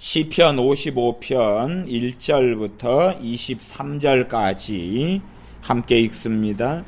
시편 55편 1절부터 23절까지 함께 읽습니다.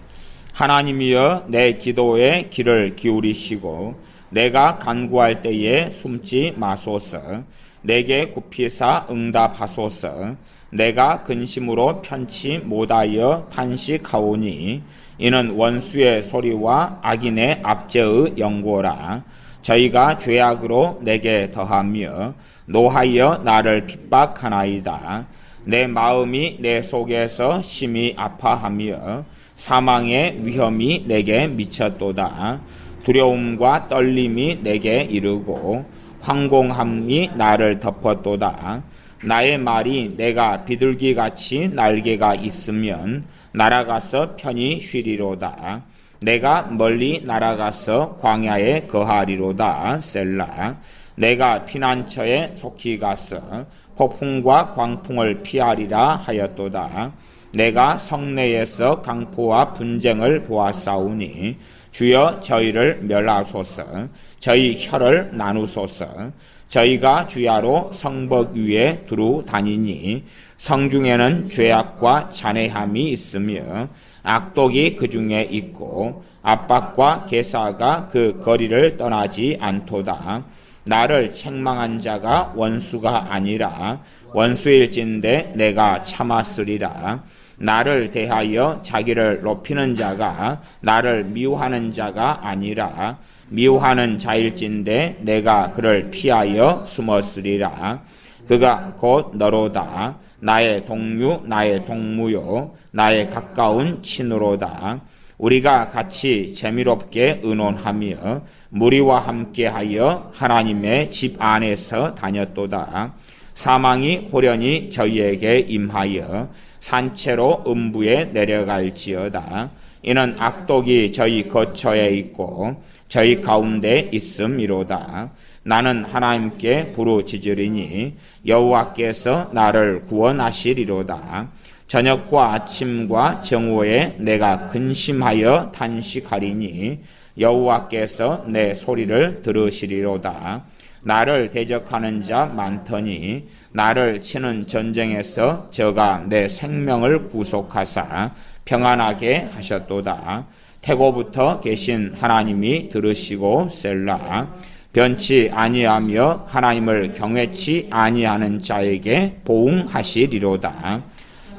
하나님이여 내 기도에 귀를 기울이시고 내가 간구할 때에 숨지 마소서. 내게 굽히사 응답하소서. 내가 근심으로 편치 못하여 탄식하오니 이는 원수의 소리와 악인의 압제의 연고라. 저희가 죄악으로 내게 더하며 노하여 나를 핍박하나이다. 내 마음이 내 속에서 심히 아파하며 사망의 위험이 내게 미쳤도다. 두려움과 떨림이 내게 이르고 황공함이 나를 덮었도다. 나의 말이 내가 비둘기같이 날개가 있으면 날아가서 편히 쉬리로다. 내가 멀리 날아가서 광야에 거하리로다. 셀라. 내가 피난처에 속히 가서 폭풍과 광풍을 피하리라 하였도다. 내가 성내에서 강포와 분쟁을 보았사오니 주여 저희를 멸하소서. 저희 혀를 나누소서. 저희가 주야로 성벽 위에 두루 다니니 성중에는 죄악과 잔해함이 있으며 악독이 그 중에 있고 압박과 계사가 그 거리를 떠나지 않도다. 나를 책망한 자가 원수가 아니라 원수일진데 내가 참았으리라. 나를 대하여 자기를 높이는 자가 나를 미워하는 자가 아니라 미워하는 자일진데 내가 그를 피하여 숨었으리라. 그가 곧 너로다. 나의 동류 나의 동무요 나의 가까운 친으로다. 우리가 같이 재미롭게 의논하며 무리와 함께하여 하나님의 집 안에서 다녔도다. 사망이 호련히 저희에게 임하여 산채로 음부에 내려갈지어다. 이는 악독이 저희 거처에 있고 저희 가운데 있음이로다. 나는 하나님께 부르짖으리니 여호와께서 나를 구원하시리로다. 저녁과 아침과 정오에 내가 근심하여 탄식하리니 여호와께서 내 소리를 들으시리로다. 나를 대적하는 자 많더니 나를 치는 전쟁에서 저가 내 생명을 구속하사 평안하게 하셨도다. 태고부터 계신 하나님이 들으시고 셀라. 변치 아니하며 하나님을 경외치 아니하는 자에게 보응하시리로다.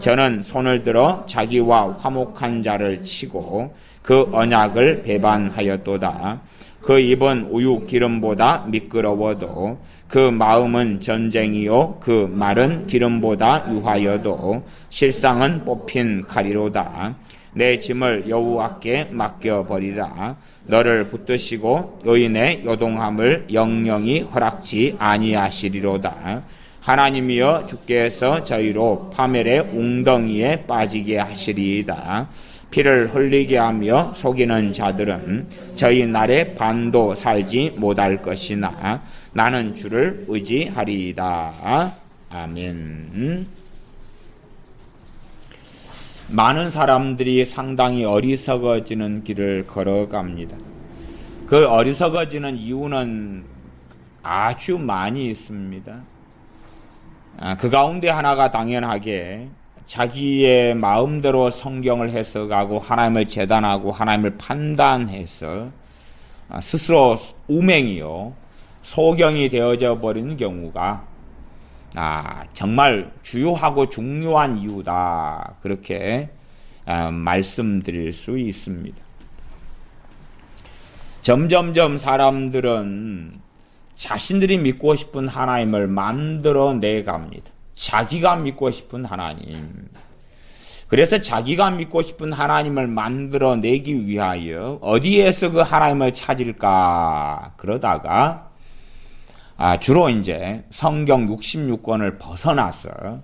저는 손을 들어 자기와 화목한 자를 치고 그 언약을 배반하였도다. 그 입은 우유 기름보다 미끄러워도 그 마음은 전쟁이요 그 말은 기름보다 유하여도 실상은 뽑힌 칼이로다. 내 짐을 여호와께 맡겨버리라. 너를 붙드시고 여인의 요동함을 영영히 허락지 아니하시리로다. 하나님이여 주께서 저희로 파멸의 웅덩이에 빠지게 하시리이다. 피를 흘리게 하며 속이는 자들은 저희 날에 반도 살지 못할 것이나 나는 주를 의지하리이다. 아멘. 많은 사람들이 상당히 어리석어지는 길을 걸어갑니다. 그 어리석어지는 이유는 아주 많이 있습니다. 그 가운데 하나가 당연하게 자기의 마음대로 성경을 해석하고 하나님을 재단하고 하나님을 판단해서 스스로 우맹이요 소경이 되어져 버리는 경우가 정말 주요하고 중요한 이유다. 그렇게 말씀드릴 수 있습니다. 점점점 사람들은 자신들이 믿고 싶은 하나님을 만들어내 갑니다. 자기가 믿고 싶은 하나님. 그래서 자기가 믿고 싶은 하나님을 만들어내기 위하여 어디에서 그 하나님을 찾을까 그러다가 주로 이제 성경 66권을 벗어나서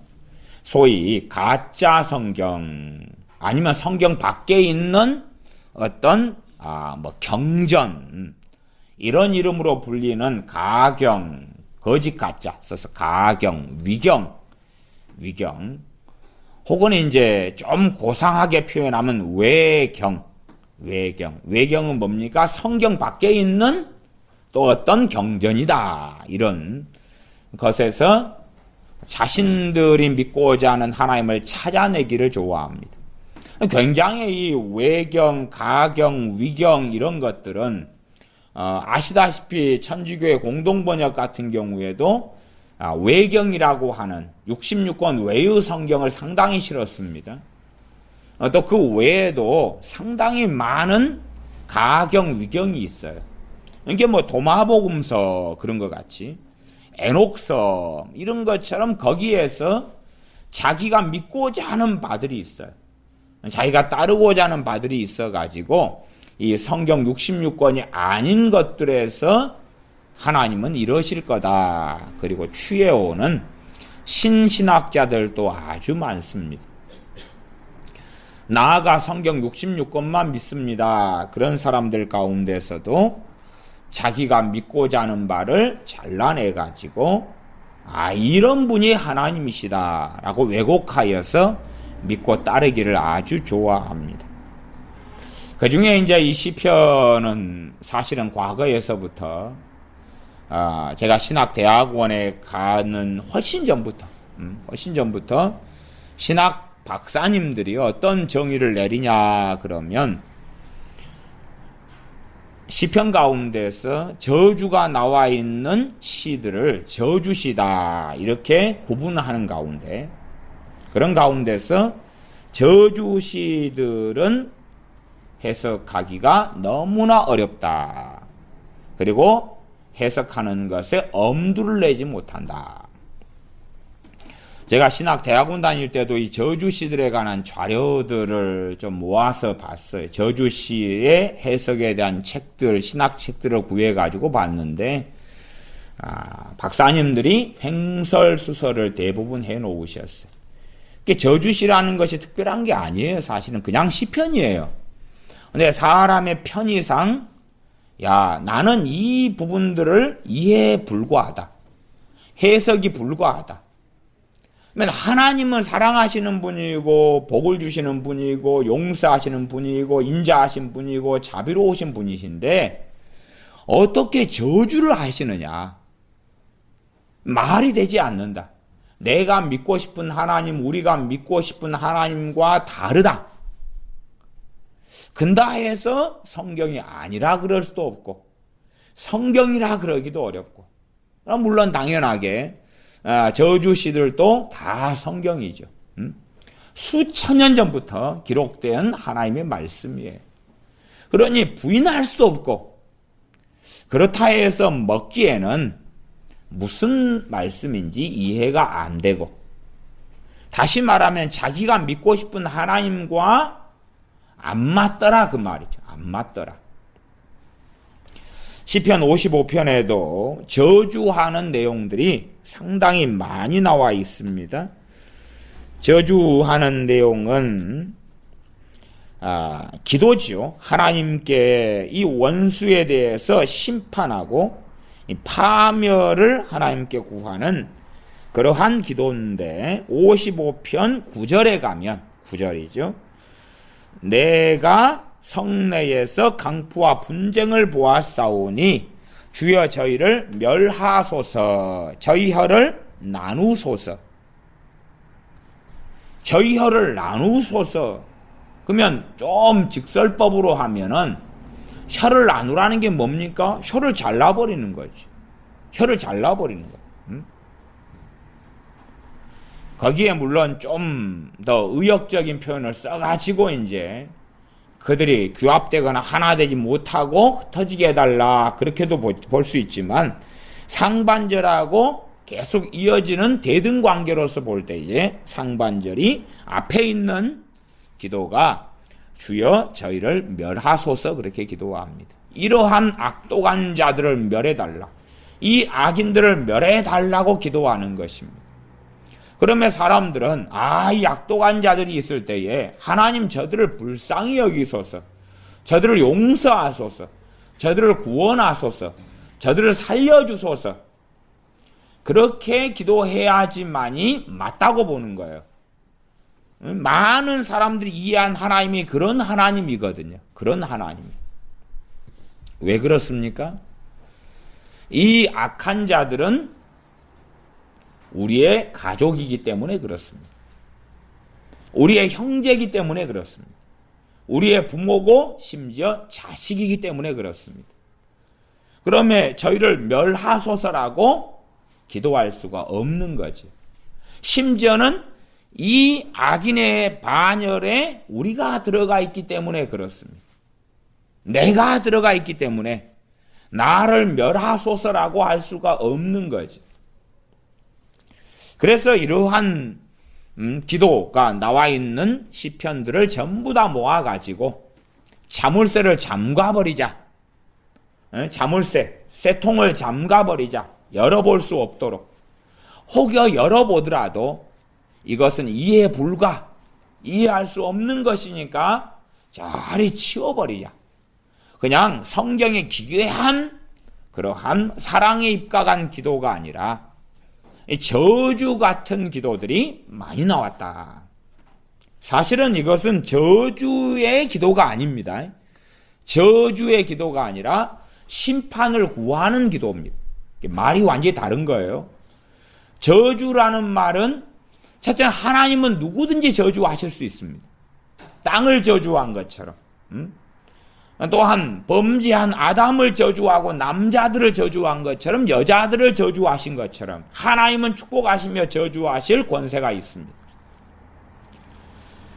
소위 가짜 성경 아니면 성경 밖에 있는 어떤 경전 이런 이름으로 불리는 가경, 거짓 가짜 써서 가경, 위경 혹은 이제 좀 고상하게 표현하면 외경은 뭡니까? 성경 밖에 있는 또 어떤 경전이다. 이런 것에서 자신들이 믿고자 하는 하나님을 찾아내기를 좋아합니다. 굉장히 이 외경, 가경, 위경 이런 것들은 아시다시피 천주교의 공동번역 같은 경우에도 외경이라고 하는 66권 외의 성경을 상당히 실었습니다. 또 그 외에도 상당히 많은 가경, 위경이 있어요. 이게 뭐 도마복음서 그런 것 같이 에녹서 이런 것처럼 거기에서 자기가 믿고자 하는 바들이 있어요. 자기가 따르고자 하는 바들이 있어가지고 이 성경 66권이 아닌 것들에서 하나님은 이러실 거다. 그리고 취해오는 신신학자들도 아주 많습니다. 나아가 성경 66권만 믿습니다. 그런 사람들 가운데서도 자기가 믿고자 하는 바를 잘라내가지고 이런 분이 하나님이시다 라고 왜곡하여서 믿고 따르기를 아주 좋아합니다. 그 중에 이제 이 시편은 사실은 과거에서부터 제가 신학대학원에 가는 훨씬 전부터 신학 박사님들이 어떤 정의를 내리냐 그러면 시편 가운데서 저주가 나와 있는 시들을 저주시다 이렇게 구분하는 가운데 그런 가운데서 저주시들은 해석하기가 너무나 어렵다. 그리고 해석하는 것에 엄두를 내지 못한다. 제가 신학대학원 다닐 때도 이 저주시들에 관한 자료들을 좀 모아서 봤어요. 저주시의 해석에 대한 책들, 신학책들을 구해가지고 봤는데 박사님들이 횡설수설을 대부분 해놓으셨어요. 저주시라는 것이 특별한 게 아니에요. 사실은 그냥 시편이에요. 근데 사람의 편의상 나는 이 부분들을 이해에 불과하다. 해석이 불과하다. 하나님은 사랑하시는 분이고 복을 주시는 분이고 용서하시는 분이고 인자하신 분이고 자비로우신 분이신데 어떻게 저주를 하시느냐. 말이 되지 않는다. 내가 믿고 싶은 하나님, 우리가 믿고 싶은 하나님과 다르다. 근다 해서 성경이 아니라 그럴 수도 없고 성경이라 그러기도 어렵고 물론 당연하게 저주시들도 다 성경이죠. 수천 년 전부터 기록된 하나님의 말씀이에요. 그러니 부인할 수도 없고 그렇다 해서 먹기에는 무슨 말씀인지 이해가 안 되고 다시 말하면 자기가 믿고 싶은 하나님과 안 맞더라 그 말이죠. 안 맞더라. 시편 55편에도 저주하는 내용들이 상당히 많이 나와 있습니다. 저주하는 내용은 기도지요. 하나님께 이 원수에 대해서 심판하고 파멸을 하나님께 구하는 그러한 기도인데 55편 9절에 가면 9절이죠. 내가 성내에서 강푸와 분쟁을 보았사오니 주여 저희를 멸하소서. 저희 혀를 나누소서. 저희 혀를 나누소서. 그러면 좀 직설법으로 하면은 혀를 나누라는 게 뭡니까? 혀를 잘라버리는 거지. 혀를 잘라버리는 거. 거기에 물론 좀 더 의역적인 표현을 써가지고 이제 그들이 규합되거나 하나 되지 못하고 흩어지게 해달라 그렇게도 볼 수 있지만 상반절하고 계속 이어지는 대등관계로서 볼 때에 상반절이 앞에 있는 기도가 주여 저희를 멸하소서 그렇게 기도합니다. 이러한 악독한 자들을 멸해달라. 이 악인들을 멸해달라고 기도하는 것입니다. 그러면 사람들은 이 악독한 자들이 있을 때에 하나님 저들을 불쌍히 여기소서, 저들을 용서하소서, 저들을 구원하소서, 저들을 살려주소서 그렇게 기도해야지만이 맞다고 보는 거예요. 많은 사람들이 이해한 하나님이 그런 하나님이거든요. 그런 하나님. 왜 그렇습니까? 이 악한 자들은 우리의 가족이기 때문에 그렇습니다. 우리의 형제이기 때문에 그렇습니다. 우리의 부모고 심지어 자식이기 때문에 그렇습니다. 그러면 저희를 멸하소서라고 기도할 수가 없는 거죠. 심지어는 이 악인의 반열에 우리가 들어가 있기 때문에 그렇습니다. 내가 들어가 있기 때문에 나를 멸하소서라고 할 수가 없는 거죠. 그래서 이러한 기도가 나와 있는 시편들을 전부 다 모아가지고 자물쇠를 잠가버리자. 자물쇠, 쇠통을 잠가버리자. 열어볼 수 없도록. 혹여 열어보더라도 이것은 이해 불가, 이해할 수 없는 것이니까 저리 치워버리자. 그냥 성경에 기괴한 그러한 사랑에 입각한 기도가 아니라 저주 같은 기도들이 많이 나왔다. 사실은 이것은 저주의 기도가 아닙니다. 저주의 기도가 아니라 심판을 구하는 기도입니다. 말이 완전히 다른 거예요. 저주라는 말은 첫째 하나님은 누구든지 저주하실 수 있습니다. 땅을 저주한 것처럼. 또한 범죄한 아담을 저주하고 남자들을 저주한 것처럼 여자들을 저주하신 것처럼 하나님은 축복하시며 저주하실 권세가 있습니다.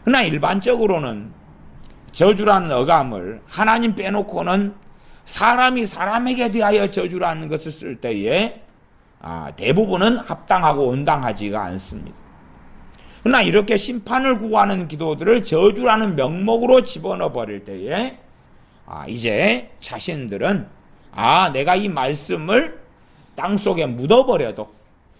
그러나 일반적으로는 저주라는 어감을 하나님 빼놓고는 사람이 사람에게 대하여 저주라는 것을 쓸 때에 대부분은 합당하고 온당하지가 않습니다. 그러나 이렇게 심판을 구하는 기도들을 저주라는 명목으로 집어넣어 버릴 때에 이제 자신들은 내가 이 말씀을 땅속에 묻어버려도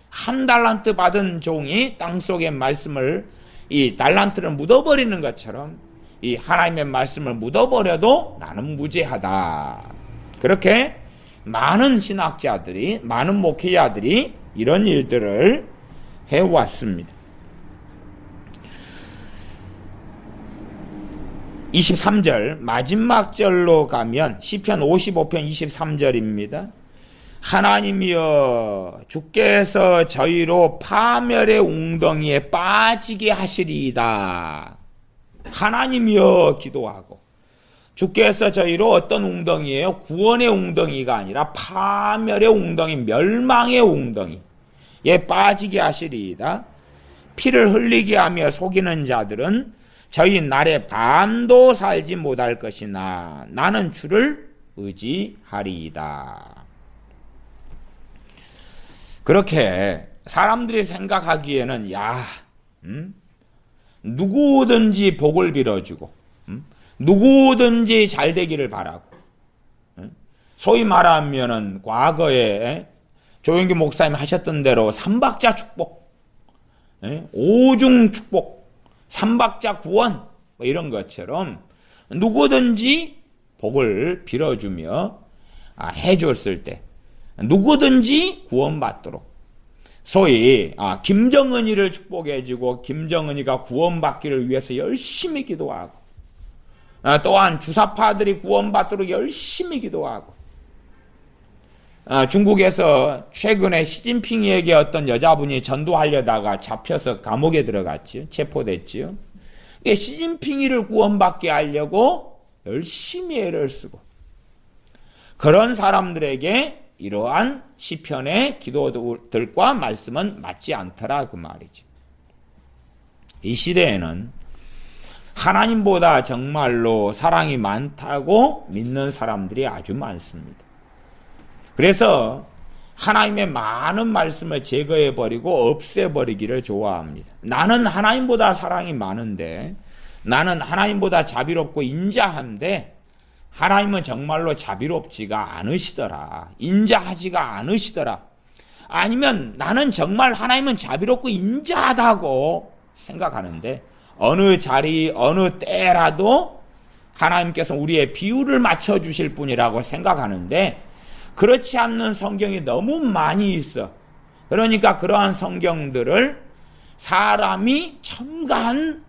한 달란트 받은 종이 땅속에 말씀을 이 달란트를 묻어버리는 것처럼 이 하나님의 말씀을 묻어버려도 나는 무죄하다. 그렇게 많은 신학자들이, 많은 목회자들이 이런 일들을 해왔습니다. 23절 마지막 절로 가면 시편 55편 23절입니다. 하나님이여 주께서 저희로 파멸의 웅덩이에 빠지게 하시리이다. 하나님이여 기도하고 주께서 저희로 어떤 웅덩이에요? 구원의 웅덩이가 아니라 파멸의 웅덩이, 멸망의 웅덩이에 빠지게 하시리이다. 피를 흘리게 하며 속이는 자들은 저희 날에 밤도 살지 못할 것이나 나는 주를 의지하리이다. 그렇게 사람들이 생각하기에는 누구든지 복을 빌어주고 누구든지 잘 되기를 바라고 소위 말하면은 과거에 조영기 목사님 하셨던 대로 삼박자 축복, 오중 축복, 삼박자 구원 이런 것처럼 누구든지 복을 빌어주며 해줬을 때 누구든지 구원받도록 소위 김정은이를 축복해주고 김정은이가 구원받기를 위해서 열심히 기도하고 또한 주사파들이 구원받도록 열심히 기도하고 중국에서 최근에 시진핑에게 어떤 여자분이 전도하려다가 잡혀서 감옥에 들어갔지요. 체포됐지요. 시진핑이를 구원받게 하려고 열심히 애를 쓰고 그런 사람들에게 이러한 시편의 기도들과 말씀은 맞지 않더라 그 말이죠. 이 시대에는 하나님보다 정말로 사랑이 많다고 믿는 사람들이 아주 많습니다. 그래서 하나님의 많은 말씀을 제거해버리고 없애버리기를 좋아합니다. 나는 하나님보다 사랑이 많은데 나는 하나님보다 자비롭고 인자한데 하나님은 정말로 자비롭지가 않으시더라. 인자하지가 않으시더라. 아니면 나는 정말 하나님은 자비롭고 인자하다고 생각하는데 어느 자리 어느 때라도 하나님께서 우리의 비율을 맞춰주실 분이라고 생각하는데 그렇지 않는 성경이 너무 많이 있어. 그러니까 그러한 성경들을 사람이 첨가한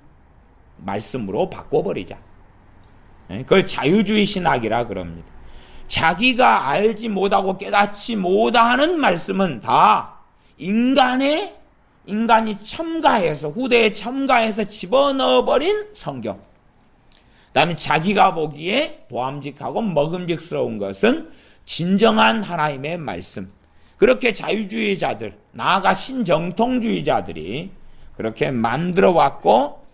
말씀으로 바꿔버리자. 그걸 자유주의 신학이라 그럽니다. 자기가 알지 못하고 깨닫지 못하는 말씀은 다 인간이 첨가해서, 후대에 첨가해서 집어넣어버린 성경. 그다음에 자기가 보기에 보암직하고 먹음직스러운 것은 진정한 하나님의 말씀. 그렇게 자유주의자들, 나아가 신정통주의자들이 그렇게 만들어 왔고,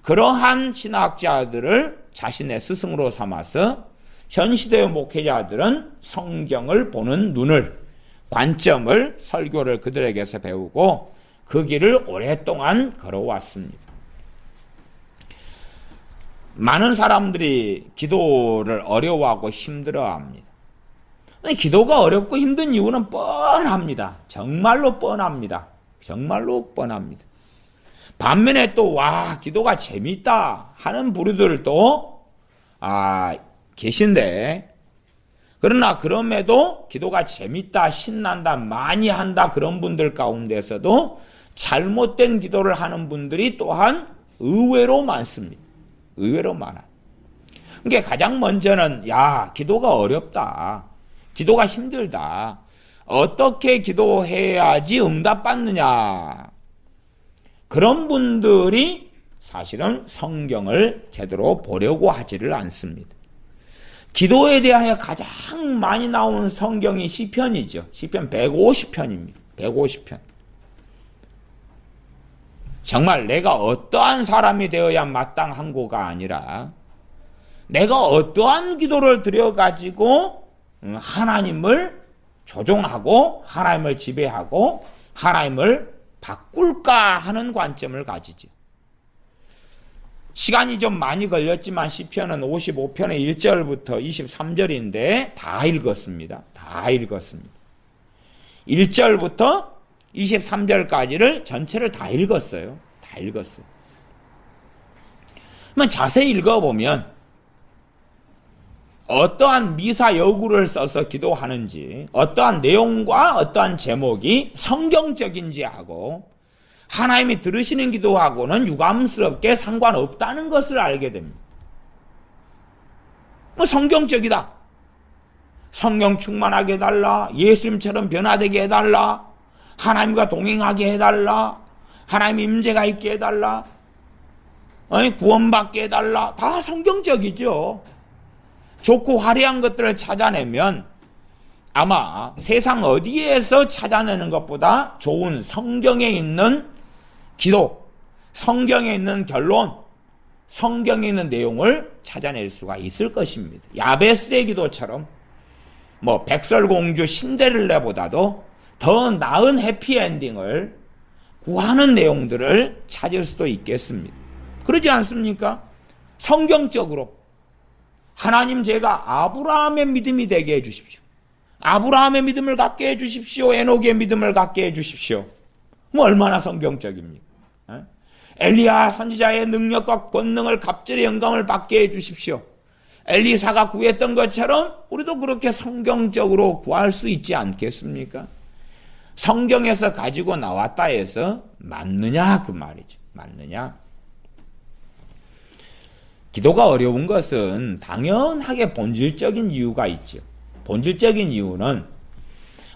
그러한 신학자들을 자신의 스승으로 삼아서 현 시대의 목회자들은 성경을 보는 눈을, 관점을, 설교를 그들에게서 배우고 그 길을 오랫동안 걸어왔습니다. 많은 사람들이 기도를 어려워하고 힘들어합니다. 기도가 어렵고 힘든 이유는 뻔합니다. 정말로 뻔합니다. 정말로 뻔합니다. 반면에 또 기도가 재밌다 하는 부류들도 계신데, 그러나 그럼에도 기도가 재밌다, 신난다, 많이 한다 그런 분들 가운데서도 잘못된 기도를 하는 분들이 또한 의외로 많습니다. 의외로 많아요. 그러니까 가장 먼저는 기도가 어렵다, 기도가 힘들다, 어떻게 기도해야지 응답받느냐, 그런 분들이 사실은 성경을 제대로 보려고 하지를 않습니다. 기도에 대하여 가장 많이 나오는 성경이 시편이죠. 시편 150편입니다. 150편. 정말 내가 어떠한 사람이 되어야 마땅한고가 아니라 내가 어떠한 기도를 드려가지고 하나님을 조종하고 하나님을 지배하고 하나님을 바꿀까 하는 관점을 가지죠. 시간이 좀 많이 걸렸지만 시편은 55편의 1절부터 23절인데 다 읽었습니다. 다 읽었습니다. 1절부터 23절까지를 전체를 다 읽었어요. 다 읽었어요. 그러면 자세히 읽어보면 어떠한 미사 여구를 써서 기도하는지, 어떠한 내용과 어떠한 제목이 성경적인지 하고 하나님이 들으시는 기도하고는 유감스럽게 상관없다는 것을 알게 됩니다. 성경적이다. 성령 충만하게 해달라. 예수님처럼 변화되게 해달라. 하나님과 동행하게 해달라. 하나님 임재가 있게 해달라. 구원받게 해달라. 다 성경적이죠. 좋고 화려한 것들을 찾아내면 아마 세상 어디에서 찾아내는 것보다 좋은 성경에 있는 기도, 성경에 있는 결론, 성경에 있는 내용을 찾아낼 수가 있을 것입니다. 야베스의 기도처럼 백설공주 신데렐라보다도 더 나은 해피엔딩을 구하는 내용들을 찾을 수도 있겠습니다. 그러지 않습니까? 성경적으로 하나님, 제가 아브라함의 믿음이 되게 해주십시오. 아브라함의 믿음을 갖게 해주십시오. 에녹의 믿음을 갖게 해주십시오. 얼마나 성경적입니까? 엘리야 선지자의 능력과 권능을 갑절의 영광을 받게 해주십시오. 엘리사가 구했던 것처럼 우리도 그렇게 성경적으로 구할 수 있지 않겠습니까? 성경에서 가지고 나왔다 해서 맞느냐 그 말이죠. 맞느냐? 기도가 어려운 것은 당연하게 본질적인 이유가 있죠. 본질적인 이유는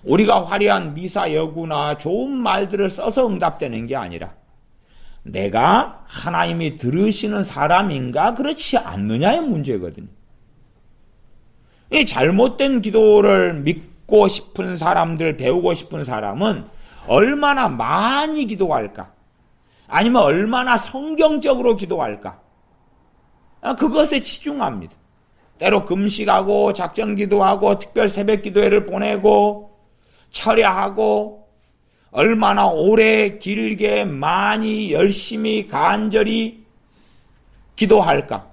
우리가 화려한 미사 여구나 좋은 말들을 써서 응답되는 게 아니라 내가 하나님이 들으시는 사람인가 그렇지 않느냐의 문제거든요. 이 잘못된 기도를 믿고 싶은 사람들, 배우고 싶은 사람은 얼마나 많이 기도할까? 아니면 얼마나 성경적으로 기도할까? 그것에 치중합니다. 때로 금식하고 작정기도하고 특별 새벽기도회를 보내고 철야하고 얼마나 오래 길게 많이 열심히 간절히 기도할까?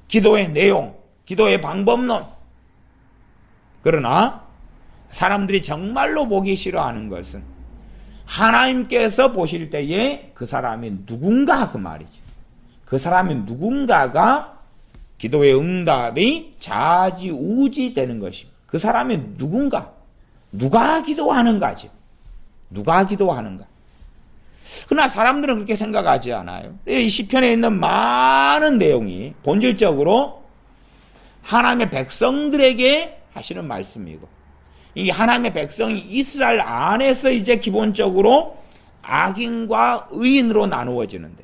기도의 내용, 기도의 방법론. 그러나 사람들이 정말로 보기 싫어하는 것은 하나님께서 보실 때에 그 사람이 누군가 그 말이죠. 그 사람이 누군가가 기도의 응답이 좌지우지 되는 것입니다. 그 사람이 누가 기도하는가죠. 누가 기도하는가. 그러나 사람들은 그렇게 생각하지 않아요. 이 시편에 있는 많은 내용이 본질적으로 하나님의 백성들에게 하시는 말씀이고 이 하나님의 백성이 이스라엘 안에서 이제 기본적으로 악인과 의인으로 나누어지는데,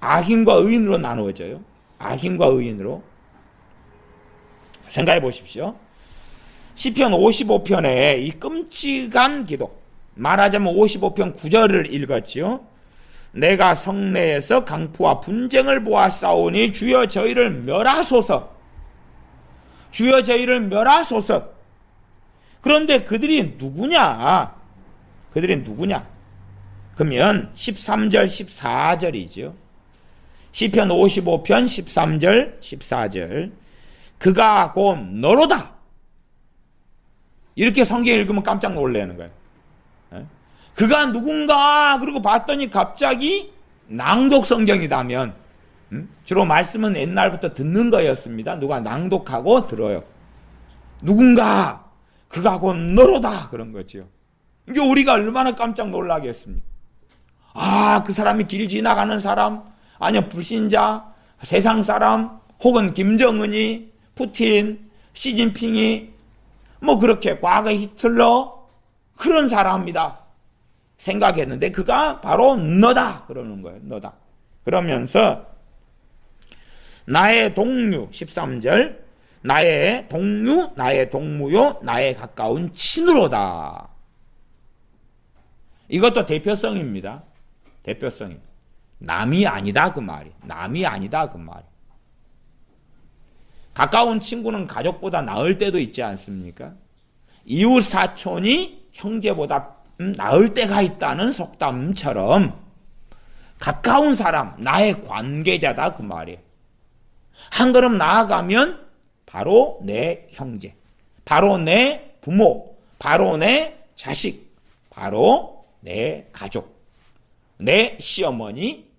악인과 의인으로 나누어져요. 악인과 의인으로. 생각해 보십시오. 시편 55편에 이 끔찍한 기도, 말하자면 55편 9절을 읽었지요. 내가 성내에서 강포와 분쟁을 보았사오니 주여 저희를 멸하소서. 주여 저희를 멸하소서. 그런데 그들이 누구냐? 그들이 누구냐? 그러면 13절 14절이죠. 시편 55편 13절 14절. 그가 곧 너로다. 이렇게 성경 읽으면 깜짝 놀라는 거예요. 그가 누군가 그러고 봤더니 갑자기 낭독 성경이다면, 주로 말씀은 옛날부터 듣는 거였습니다. 누가 낭독하고 들어요. 누군가 그가 곧 너로다 그런 거죠. 이게 우리가 얼마나 깜짝 놀라겠습니까? 아, 그 사람이 길 지나가는 사람, 아니면 불신자, 세상 사람, 혹은 김정은이, 푸틴, 시진핑이 뭐 그렇게 과거 히틀러 그런 사람이다 생각했는데 그가 바로 너다 그러는 거예요. 너다. 그러면서 나의 동료 13절 나의 동료 나의 동무요 나의 가까운 친으로다. 이것도 대표성입니다. 대표성이 남이 아니다 그 말이. 남이 아니다 그 말이. 가까운 친구는 가족보다 나을 때도 있지 않습니까? 이웃 사촌이 형제보다 나을 때가 있다는 속담처럼 가까운 사람, 나의 관계자다 그 말이에요. 한 걸음 나아가면 바로 내 형제, 바로 내 부모, 바로 내 자식, 바로 내 가족, 내 시어머니,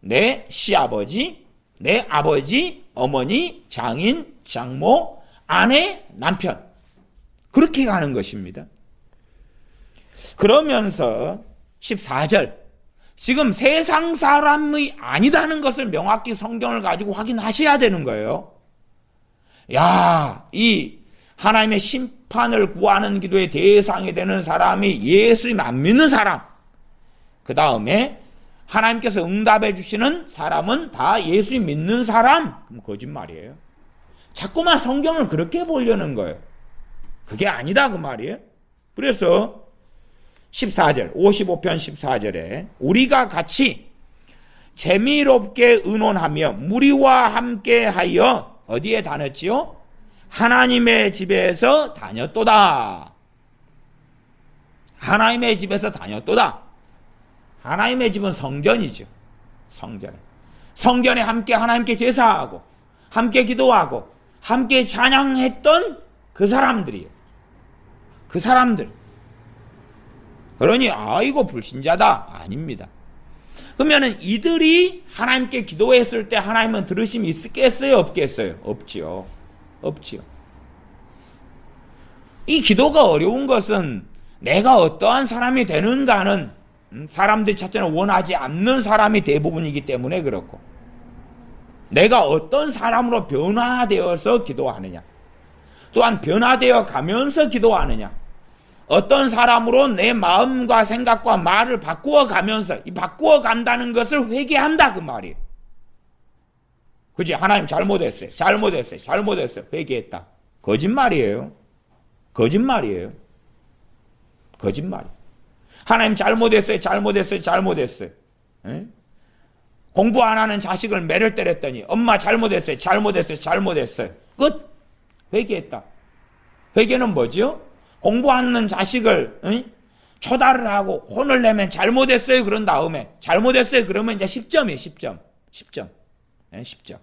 내 시아버지, 내 아버지, 어머니, 장인, 장모, 아내, 남편. 그렇게 가는 것입니다. 그러면서 14절 지금 세상 사람이 아니다는 것을 명확히 성경을 가지고 확인하셔야 되는 거예요. 야, 이 하나님의 심판을 구하는 기도의 대상이 되는 사람이 예수님 안 믿는 사람, 그 다음에 하나님께서 응답해 주시는 사람은 다 예수님 믿는 사람. 그럼 거짓말이에요. 자꾸만 성경을 그렇게 보려는 거예요. 그게 아니다 그 말이에요. 그래서 14절 55편 14절에 우리가 같이 재미롭게 의논하며 무리와 함께하여 어디에 다녔지요? 하나님의 집에서 다녔도다. 하나님의 집에서 다녔도다. 하나님의 집은 성전이죠. 성전에. 성전에 함께 하나님께 제사하고 함께 기도하고 함께 찬양했던 그 사람들이에요. 그 사람들. 그러니 아이고 불신자다. 아닙니다. 그러면은 이들이 하나님께 기도했을 때 하나님은 들으심이 있겠어요? 없겠어요? 없지요. 없지요. 이 기도가 어려운 것은 내가 어떠한 사람이 되는가는 사람들이 첫째는 원하지 않는 사람이 대부분이기 때문에 그렇고, 내가 어떤 사람으로 변화되어서 기도하느냐, 또한 변화되어 가면서 기도하느냐, 어떤 사람으로 내 마음과 생각과 말을 바꾸어 가면서 이 바꾸어 간다는 것을 회개한다 그 말이에요. 그지? 하나님 잘못했어요. 잘못했어요. 잘못했어요. 회개했다. 거짓말이에요. 거짓말이에요. 거짓말. 하나님 잘못했어요. 잘못했어요. 잘못했어요. 에? 공부 안 하는 자식을 매를 때렸더니 엄마 잘못했어요. 잘못했어요. 잘못했어요. 끝. 회개했다. 회개는 뭐지요? 공부하는 자식을 초달을 하고 혼을 내면 잘못했어요. 그런 다음에 잘못했어요. 그러면 이제 10점이에요. 10점. 10점. 10점.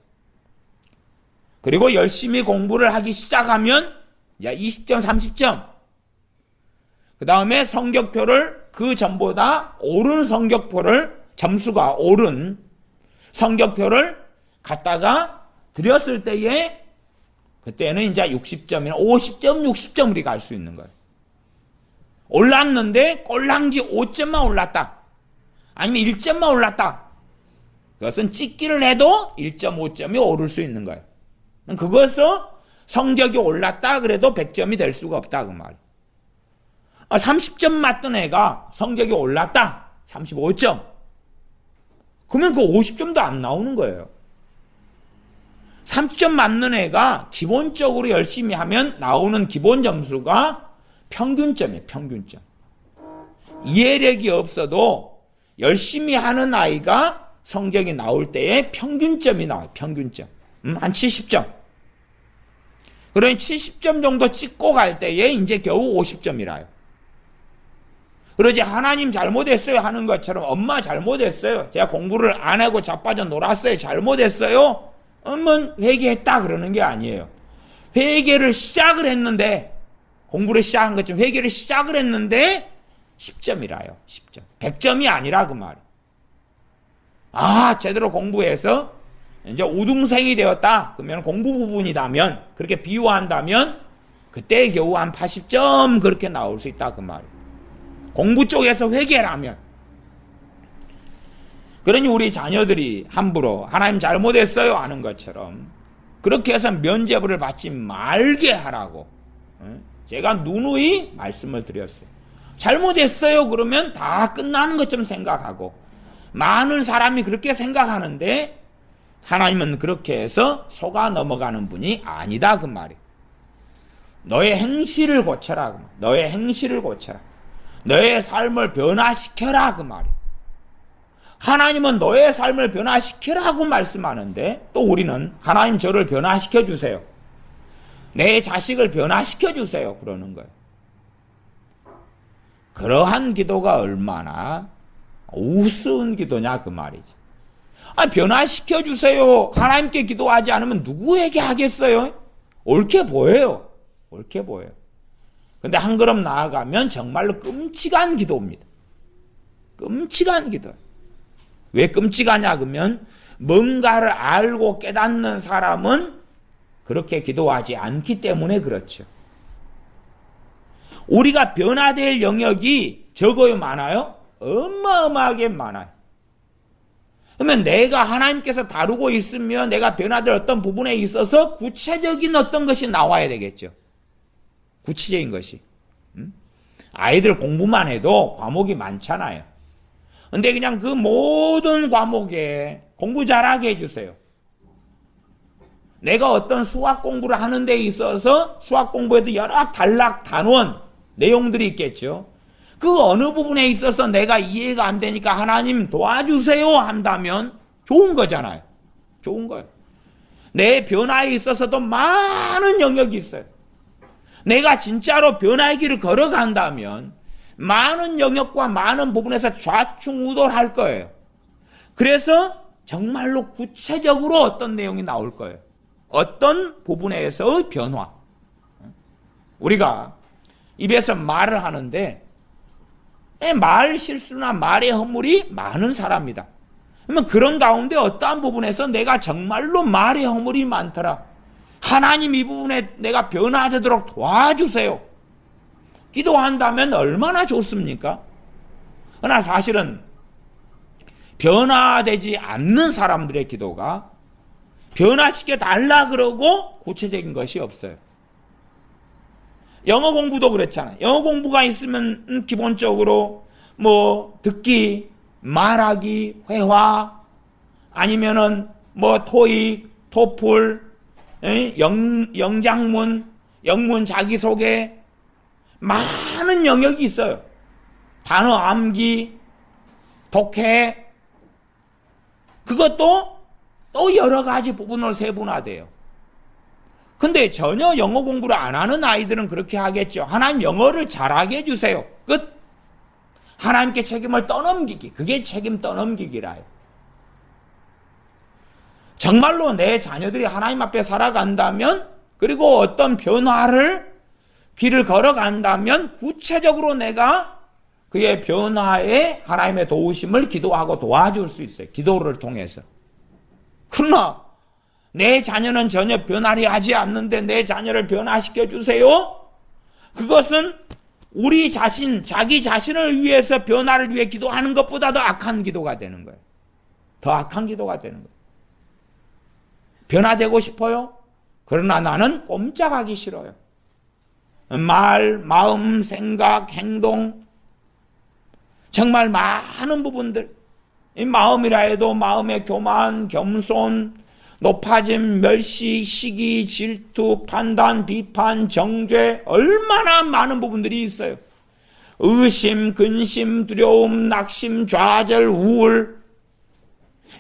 그리고 열심히 공부를 하기 시작하면 이제 20점, 30점. 그 다음에 성적표를 그 전보다 오른 성적표를, 점수가 오른 성적표를 갖다가 드렸을 때에 그때는 이제 60점이나 50점, 60점 우리가 알 수 있는 거예요. 올랐는데 꼴랑지 5점만 올랐다. 아니면 1점만 올랐다. 그것은 찍기를 해도 1.5점이 오를 수 있는 거예요. 그것은 성적이 올랐다 그래도 100점이 될 수가 없다 그 말. 30점 맞던 애가 성적이 올랐다. 35점. 그러면 그 50점도 안 나오는 거예요. 30점 맞는 애가 기본적으로 열심히 하면 나오는 기본 점수가 평균점이에요. 평균점. 이해력이 없어도 열심히 하는 아이가 성적이 나올 때에 평균점이 나와요. 평균점. 한 70점. 그러니 70점 정도 찍고 갈 때에 이제 겨우 50점이라요. 그러지 하나님 잘못했어요 하는 것처럼 엄마 잘못했어요. 제가 공부를 안 하고 자빠져 놀았어요. 잘못했어요. 엄마는 회개했다 그러는 게 아니에요. 회개를 시작을 했는데 공부를 시작한 것처럼 회개를 시작을 했는데 10점이라요. 10점. 100점이 아니라 그 말이에요. 제대로 공부해서 이제 우등생이 되었다. 그러면 공부 부분이다면 그렇게 비유한다면 그때 겨우 한 80점 그렇게 나올 수 있다 그 말이에요. 공부 쪽에서 회개라면. 그러니 우리 자녀들이 함부로 하나님 잘못했어요 하는 것처럼 그렇게 해서 면죄부를 받지 말게 하라고 제가 누누이 말씀을 드렸어요. 잘못했어요 그러면 다 끝나는 것처럼 생각하고 많은 사람이 그렇게 생각하는데 하나님은 그렇게 해서 속아 넘어가는 분이 아니다 그 말이에요. 너의 행실을 고쳐라 그 말. 너의 행실을 고쳐라. 너의 삶을 변화시켜라 그 말이에요. 하나님은 너의 삶을 변화시키라고 말씀하는데 또 우리는 하나님 저를 변화시켜 주세요. 내 자식을 변화시켜 주세요. 그러는 거예요. 그러한 기도가 얼마나 우스운 기도냐 그 말이지. 변화시켜 주세요. 하나님께 기도하지 않으면 누구에게 하겠어요? 옳게 보여요. 옳게 보여요. 근데 한 걸음 나아가면 정말로 끔찍한 기도입니다. 끔찍한 기도. 왜 끔찍하냐 그러면 뭔가를 알고 깨닫는 사람은 그렇게 기도하지 않기 때문에 그렇죠. 우리가 변화될 영역이 적어요 많아요? 어마어마하게 많아요. 그러면 내가 하나님께서 다루고 있으면 내가 변화될 어떤 부분에 있어서 구체적인 어떤 것이 나와야 되겠죠. 구체적인 것이. 아이들 공부만 해도 과목이 많잖아요. 근데 그냥 그 모든 과목에 공부 잘하게 해주세요. 내가 어떤 수학 공부를 하는 데 있어서 수학 공부에도 여러 단락, 단원, 내용들이 있겠죠. 그 어느 부분에 있어서 내가 이해가 안 되니까 하나님 도와주세요 한다면 좋은 거잖아요. 좋은 거예요. 내 변화에 있어서도 많은 영역이 있어요. 내가 진짜로 변화의 길을 걸어간다면 많은 영역과 많은 부분에서 좌충우돌할 거예요. 그래서 정말로 구체적으로 어떤 내용이 나올 거예요. 어떤 부분에서의 변화. 우리가 입에서 말을 하는데 말 실수나 말의 허물이 많은 사람이다. 그러면 그런 가운데 어떠한 부분에서 내가 정말로 말의 허물이 많더라. 하나님 이 부분에 내가 변화되도록 도와주세요. 기도한다면 얼마나 좋습니까? 그러나 사실은 변화되지 않는 사람들의 기도가 변화시켜 달라 그러고 구체적인 것이 없어요. 영어 공부도 그렇잖아요. 영어 공부가 있으면 기본적으로 듣기, 말하기, 회화, 아니면은 토익, 토플, 영장문, 영문 자기소개, 많은 영역이 있어요. 단어 암기, 독해, 그것도 또 여러 가지 부분으로 세분화돼요. 근데 전혀 영어 공부를 안 하는 아이들은 그렇게 하겠죠. 하나님 영어를 잘하게 해주세요. 끝. 하나님께 책임을 떠넘기기. 그게 책임 떠넘기기라요. 정말로 내 자녀들이 하나님 앞에 살아간다면, 그리고 어떤 변화를 길을 걸어간다면 구체적으로 내가 그의 변화에 하나님의 도우심을 기도하고 도와줄 수 있어요. 기도를 통해서. 그러나 내 자녀는 전혀 변화를 하지 않는데 내 자녀를 변화시켜 주세요. 그것은 우리 자신, 자기 자신을 위해서 변화를 위해 기도하는 것보다 더 악한 기도가 되는 거예요. 더 악한 기도가 되는 거예요. 변화되고 싶어요? 그러나 나는 꼼짝하기 싫어요. 말, 마음, 생각, 행동, 정말 많은 부분들, 이 마음이라 해도 마음의 교만, 겸손, 높아짐, 멸시, 시기, 질투, 판단, 비판, 정죄, 얼마나 많은 부분들이 있어요. 의심, 근심, 두려움, 낙심, 좌절, 우울.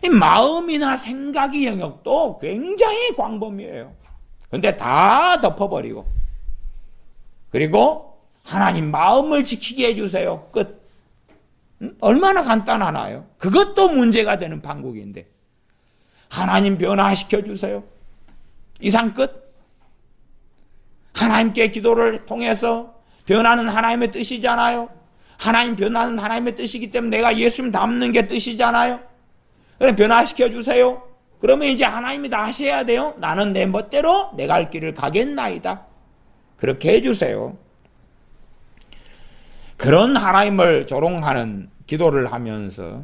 이 마음이나 생각의 영역도 굉장히 광범위해요. 근데 다 덮어버리고, 그리고 하나님 마음을 지키게 해주세요. 끝. 얼마나 간단하나요? 그것도 문제가 되는 판국인데, 하나님 변화시켜 주세요. 이상 끝. 하나님께 기도를 통해서 변화는 하나님의 뜻이잖아요. 하나님 변화는 하나님의 뜻이기 때문에 내가 예수님 닮는 게 뜻이잖아요. 그래, 변화시켜 주세요. 그러면 이제 하나님이 다 하셔야 돼요. 나는 내 멋대로 내 갈 길을 가겠나이다. 그렇게 해주세요. 그런 하나님을 조롱하는 기도를 하면서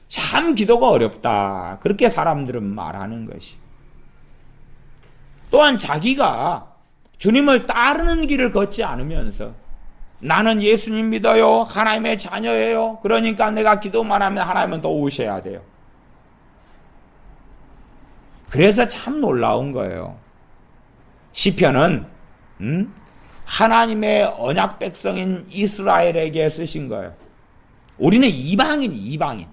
참 기도가 어렵다, 그렇게 사람들은 말하는 것이. 또한 자기가 주님을 따르는 길을 걷지 않으면서 나는 예수님 믿어요, 하나님의 자녀예요, 그러니까 내가 기도만 하면 하나님은 도우셔야 돼요. 그래서 참 놀라운 거예요. 시편은 하나님의 언약 백성인 이스라엘에게 쓰신 거예요. 우리는 이방인.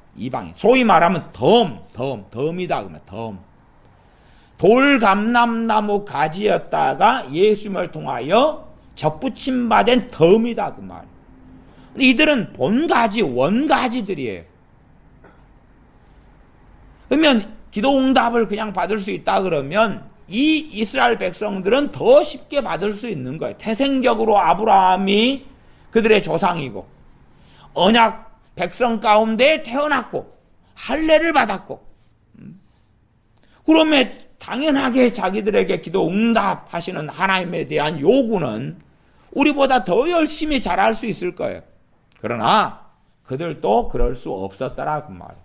소위 말하면 덤이다 그러면 덤. 돌감람나무 가지였다가 예수님을 통하여 접붙임 받은 덤이다 그 말. 이들은 본가지, 원가지들이에요. 그러면 기도 응답을 그냥 받을 수 있다 그러면 이 이스라엘 백성들은 더 쉽게 받을 수 있는 거예요. 태생적으로 아브라함이 그들의 조상이고 언약 백성 가운데 태어났고 할례를 받았고, 그러면 당연하게 자기들에게 기도 응답하시는 하나님에 대한 요구는 우리보다 더 열심히 잘할 수 있을 거예요. 그러나 그들도 그럴 수 없었다라고 말이에요.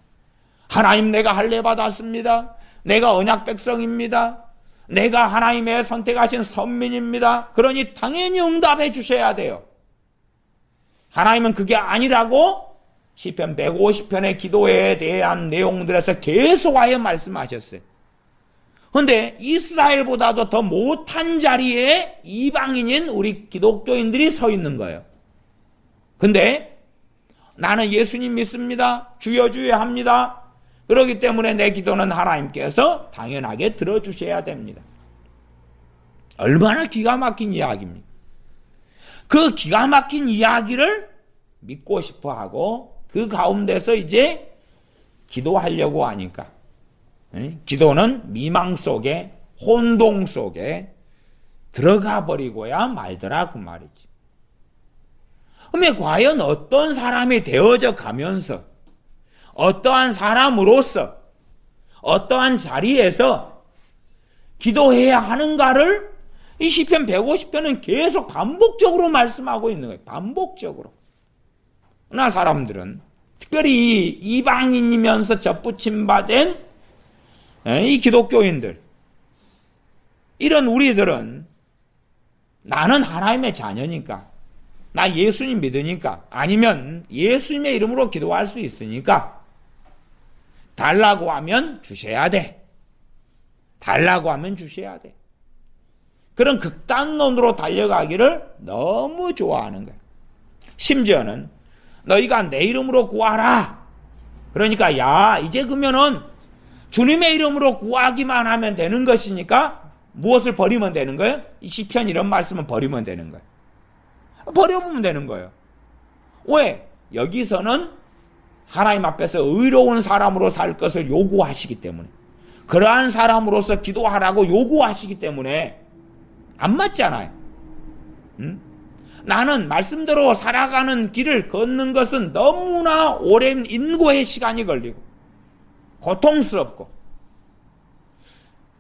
하나님, 내가 할례 받았습니다. 내가 언약 백성입니다. 내가 하나님의 선택하신 선민입니다. 그러니 당연히 응답해 주셔야 돼요. 하나님은 그게 아니라고 시편 150편의 기도에 대한 내용들에서 계속하여 말씀하셨어요. 그런데 이스라엘보다도 더 못한 자리에 이방인인 우리 기독교인들이 서 있는 거예요. 근데 나는 예수님 믿습니다. 주여 주여 합니다. 그렇기 때문에 내 기도는 하나님께서 당연하게 들어주셔야 됩니다. 얼마나 기가 막힌 이야기입니까? 그 기가 막힌 이야기를 믿고 싶어 하고 그 가운데서 이제 기도하려고 하니까 기도는 미망 속에, 혼동 속에 들어가 버리고야 말더라 그 말이지. 그러면 과연 어떤 사람이 되어져 가면서 어떠한 사람으로서 어떠한 자리에서 기도해야 하는가를 이 시편 150편은 계속 반복적으로 말씀하고 있는 거예요. 반복적으로. 그러나 사람들은, 특별히 이방인이면서 접붙임 받은 이 기독교인들, 이런 우리들은 나는 하나님의 자녀니까, 나 예수님 믿으니까, 아니면 예수님의 이름으로 기도할 수 있으니까 달라고 하면 주셔야 돼. 달라고 하면 주셔야 돼. 그런 극단론으로 달려가기를 너무 좋아하는 거예요. 심지어는 너희가 내 이름으로 구하라. 그러니까 야, 이제 그러면은 주님의 이름으로 구하기만 하면 되는 것이니까 무엇을 버리면 되는 거예요? 이 시편 이런 말씀은 버리면 되는 거예요. 버려보면 되는 거예요. 왜? 여기서는 하나님 앞에서 의로운 사람으로 살 것을 요구하시기 때문에, 그러한 사람으로서 기도하라고 요구하시기 때문에 안 맞잖아요. 나는 말씀대로 살아가는 길을 걷는 것은 너무나 오랜 인고의 시간이 걸리고 고통스럽고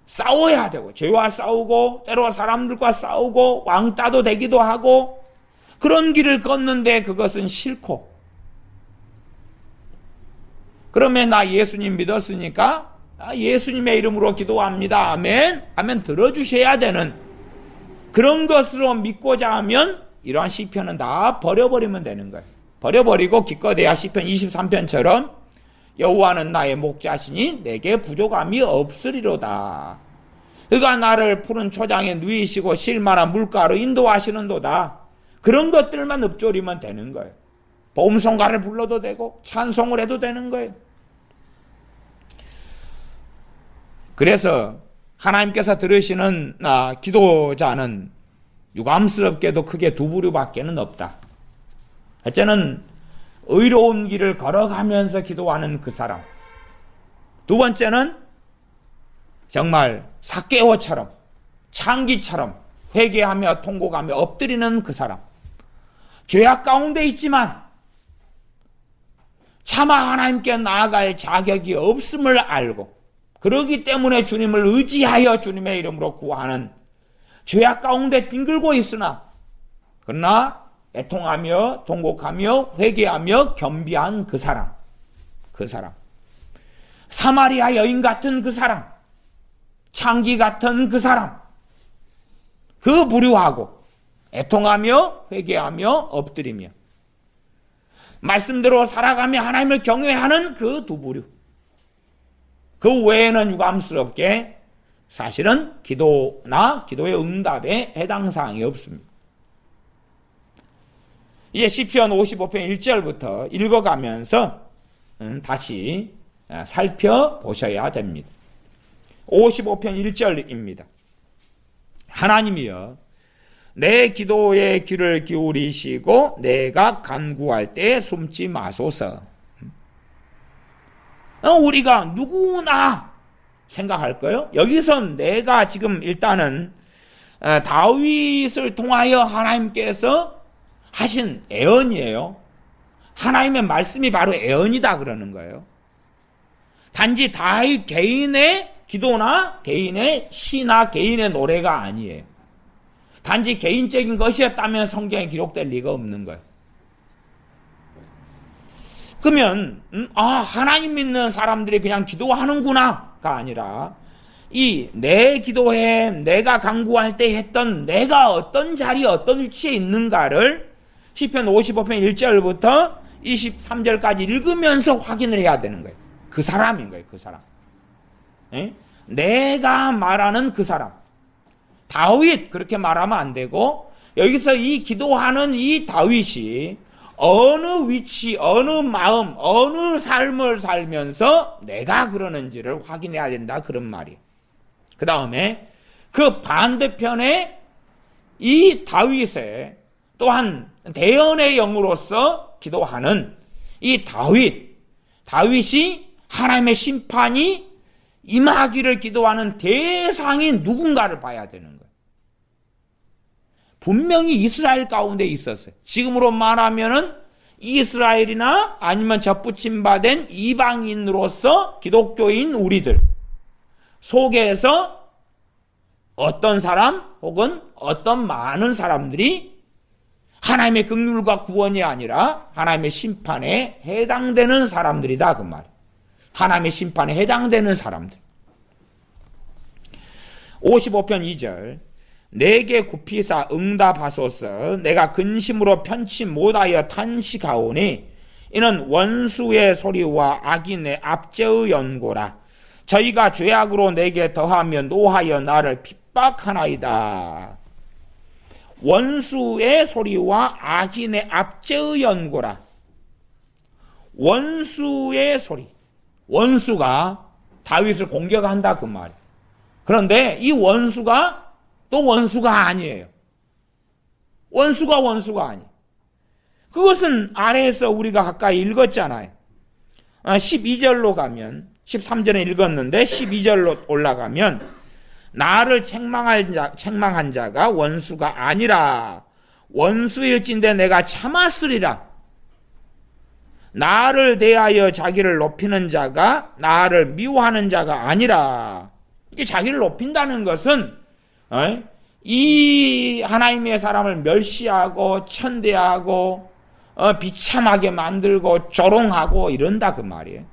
싸워야 되고, 죄와 싸우고 때로 사람들과 싸우고 왕따도 되기도 하고, 그런 길을 걷는데 그것은 싫고, 그러면 나 예수님 믿었으니까 예수님의 이름으로 기도합니다, 아멘 하면 들어주셔야 되는 그런 것으로 믿고자 하면 이러한 시편은 다 버려버리면 되는 거예요. 버려버리고 기껏해야 시편 23편처럼 여호와는 나의 목자시니 내게 부족함이 없으리로다. 그가 나를 푸른 초장에 누이시고 쉴만한 물가로 인도하시는도다. 그런 것들만 읊조리면 되는 거예요. 보음송가를 불러도 되고 찬송을 해도 되는 거예요. 그래서 하나님께서 들으시는 기도자는 유감스럽게도 크게 두 부류밖에는 없다. 첫째는 의로운 길을 걸어가면서 기도하는 그 사람. 두 번째는 정말 삭개오처럼 창기처럼 회개하며 통곡하며 엎드리는 그 사람. 죄악 가운데 있지만 차마 하나님께 나아갈 자격이 없음을 알고 그러기 때문에 주님을 의지하여 주님의 이름으로 구하는 죄악 가운데 뒹굴고 있으나 그러나 애통하며 통곡하며 회개하며 겸비한 그 사람. 사마리아 여인 같은 그 사람. 창기 같은 그 사람. 그 부류하고 애통하며 회개하며 엎드리며 말씀대로 살아가며 하나님을 경외하는 그 두 부류. 그 외에는 유감스럽게 사실은 기도나 기도의 응답에 해당 사항이 없습니다. 이제 시편 55편 1절부터 읽어가면서 다시 살펴보셔야 됩니다. 55편 1절입니다. 하나님이여 내 기도에 귀를 기울이시고 내가 간구할 때 숨지 마소서. 우리가 누구나 생각할 거예요. 여기서 내가 지금 일단은 다윗을 통하여 하나님께서 하신 애언이에요. 하나님의 말씀이 바로 애언이다 그러는 거예요. 단지 다윗 개인의 기도나 개인의 시나 개인의 노래가 아니에요. 단지 개인적인 것이었다면 성경에 기록될 리가 없는 거예요. 그러면 하나님 믿는 사람들이 그냥 기도하는구나가 아니라 이 내 기도에 내가 간구할 때 했던 내가 어떤 자리 어떤 위치에 있는가를 시편 55편 1절부터 23절까지 읽으면서 확인을 해야 되는 거예요. 그 사람인 거예요. 그 사람. 에? 내가 말하는 그 사람. 다윗 그렇게 말하면 안 되고 여기서 이 기도하는 이 다윗이 어느 위치, 어느 마음, 어느 삶을 살면서 내가 그러는지를 확인해야 된다 그런 말이에요. 그 다음에 그 반대편에 이 다윗의 또한 대언의 영으로서 기도하는 이 다윗이 하나님의 심판이 임하기를 기도하는 대상이 누군가를 봐야 되는 거예요. 분명히 이스라엘 가운데 있었어요. 지금으로 말하면은 이스라엘이나 아니면 접붙임받은 이방인으로서 기독교인 우리들 속에서 어떤 사람 혹은 어떤 많은 사람들이 하나님의 긍휼과 구원이 아니라 하나님의 심판에 해당되는 사람들이다 그 말이에요. 하나님의 심판에 해당되는 사람들. 55편 2절 내게 굽히사 응답하소서. 내가 근심으로 편치 못하여 탄식하오니 이는 원수의 소리와 악인의 압제의 연고라. 저희가 죄악으로 내게 더하며 노하여 나를 핍박하나이다. 원수의 소리와 악인의 압제의 연고라. 원수의 소리. 원수가 다윗을 공격한다 그 말이에요. 그런데 이 원수가 또 원수가 아니에요. 원수가 아니에요. 그것은 아래에서 우리가 가까이 읽었잖아요. 12절로 가면 13절에 읽었는데 12절로 올라가면 나를 책망한 자가 원수가 아니라 원수일진데 내가 참았으리라. 나를 대하여 자기를 높이는 자가 나를 미워하는 자가 아니라. 이게 자기를 높인다는 것은 이 하나님의 사람을 멸시하고 천대하고 비참하게 만들고 조롱하고 이런다 그 말이에요.